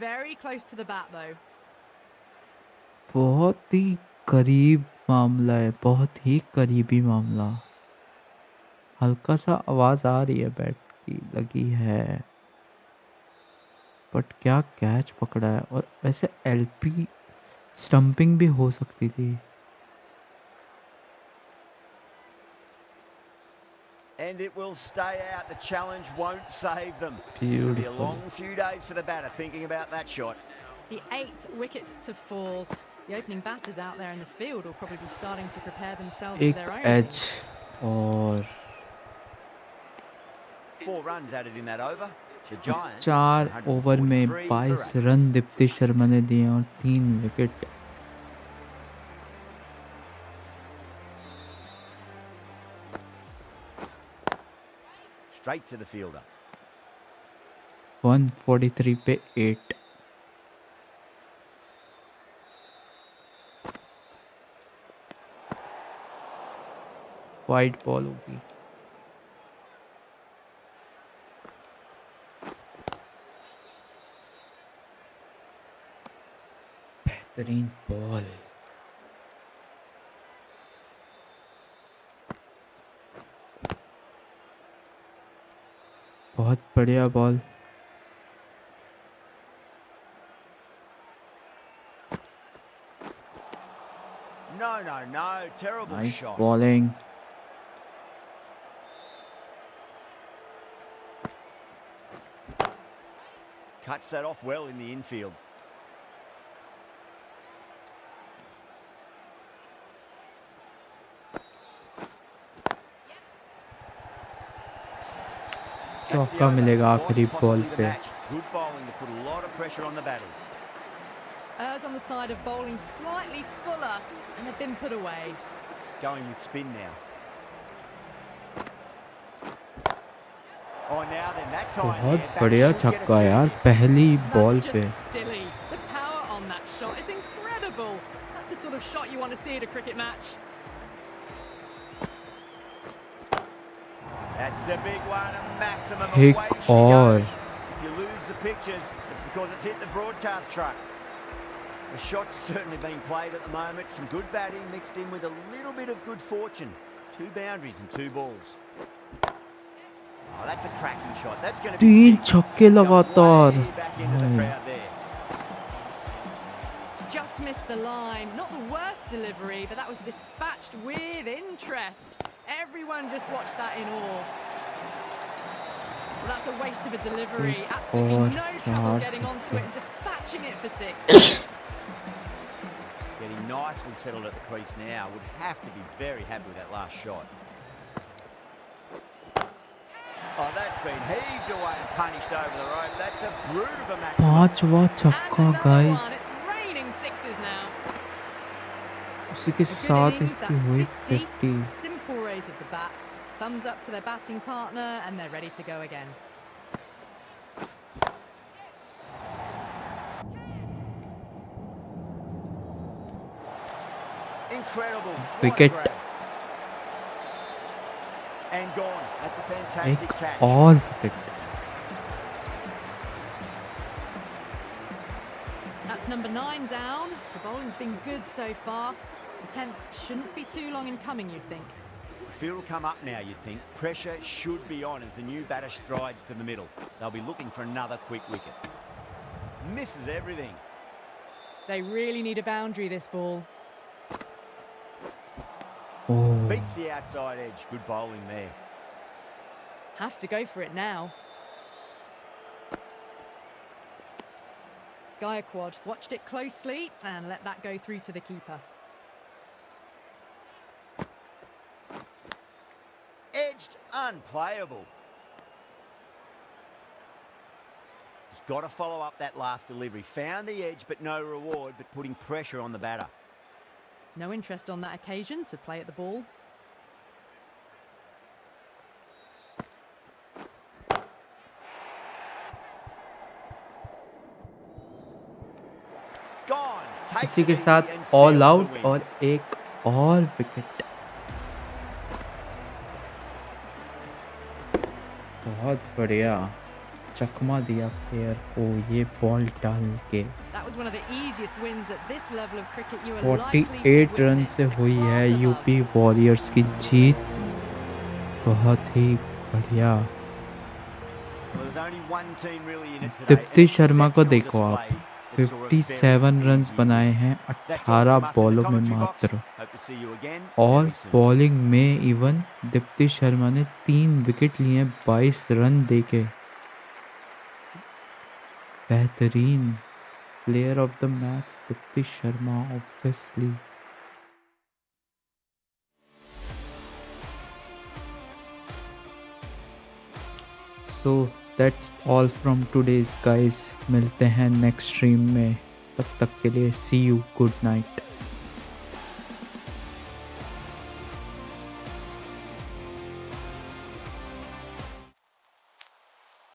Very close to the bat though. बहुत ही करीब मामला है, बहुत ही करीबी मामला। हल्का सा आवाज़ आ रही है बैट की, लगी है, बट क्या कैच पकड़ा है। और वैसे एलपी स्टंपिंग भी हो सकती थी। And it will stay out. The challenge won't save them. It'll be a Beautiful. long few days for the batter thinking about that shot. The 8th wicket to fall. The opening batters out there in the field will probably be starting to prepare themselves for एक their own as innings. और 4 runs added in that over. The Giants 4 over में 143 for 22 8. Run Deepti Sharma ने दिए और 3 wicket. straight to the fielder. 143 पे 8. Wide ball होगी. बेहतरीन ball. बहुत बढ़िया ball. No, terrible nice shot. Bowling. Cuts that off well in the infield. That's the चौका over. मिलेगा Quite आखिरी possibly बॉल the पे. match. Good bowling to put a lot of pressure on the batters. Errs on the side of bowling slightly fuller, and they've been put away. Going with spin now. Oh, now then, that's on बहुत there. बढ़िया Batters should get a छक्का few यार here. पहली ball That's पे. just silly. The power on that shot is incredible. That's the sort of shot you want to see at a cricket match. That's a big one, a maximum. एक Away she और. goes. If you lose the pictures, it's because it's hit the broadcast truck. The shot's certainly being played at the moment. Some good batting mixed in with a little bit of good fortune. 2 boundaries and 2 balls. Oh, that's a cracking shot. That's going to be 3 six. छक्के It's gone लगातार. way back into the crowd there. Just missed the line. Not the worst delivery, but that was dispatched with interest. Everyone just watched that in awe. Well, that's a waste of a delivery. Absolutely और no trouble 4 getting onto छक्के. it and dispatching it for 6. Getting nicely settled at the crease now. Would have to be very happy with that last shot. Oh, that's been heaved away and punished over the rope. That's a brute of a maximum. पांचवा And छक्का another guys. one. It's raining sixes now. उसी के A good साथ innings, इसकी that's हुई 50. 50. Simple raise of the bats. Thumbs up to their batting partner, and they're ready to go again. Incredible. What a Wicket. grab. And gone. That's a fantastic एक catch. और wicket. That's number 9 down. The bowling's been good so far. The 10th shouldn't be too long in coming, you'd think. The field will come up now, you'd think. Pressure should be on as the new batter strides to the middle. They'll be looking for another quick wicket. Misses everything. They really need a boundary, this ball. Oh Beats the outside edge. Good bowling there. Have to go for it now. Gaikwad watched it closely and let that go through to the keeper. Edged, unplayable. Just got to follow up that last delivery. Found the edge, but no reward, but putting pressure on the batter. No interest on that occasion to play at the ball. Gone. Takes इसी it के easy साथ and all seals the out win. और एक और wicket. बहुत बढ़िया चकमा दिया player को ये बॉल डाल के. That was one of the easiest wins at this level of cricket you were likely to 48 run witness. से A हुई है class above. यूपी वॉरियर्स की जीत. बहुत ही बढ़िया. Well, there's only one team really in it today. Deepti An Sharma को exceptional देखो आप. display that saw a very 57 big runs year. बनाए हैं That's all 18 from us in the बॉलों में commentary box. मात्र. Hope to see you again और very soon. Bowling में इवन दीप्ति शर्मा ने 3 विकेट लिए 22 रन देके. बेहतरीन player of the match Deepti Sharma obviously. So that's all from today's guys. मिलते हैं नेक्स्ट स्ट्रीम में. तब तक के लिए सी यू. Good night.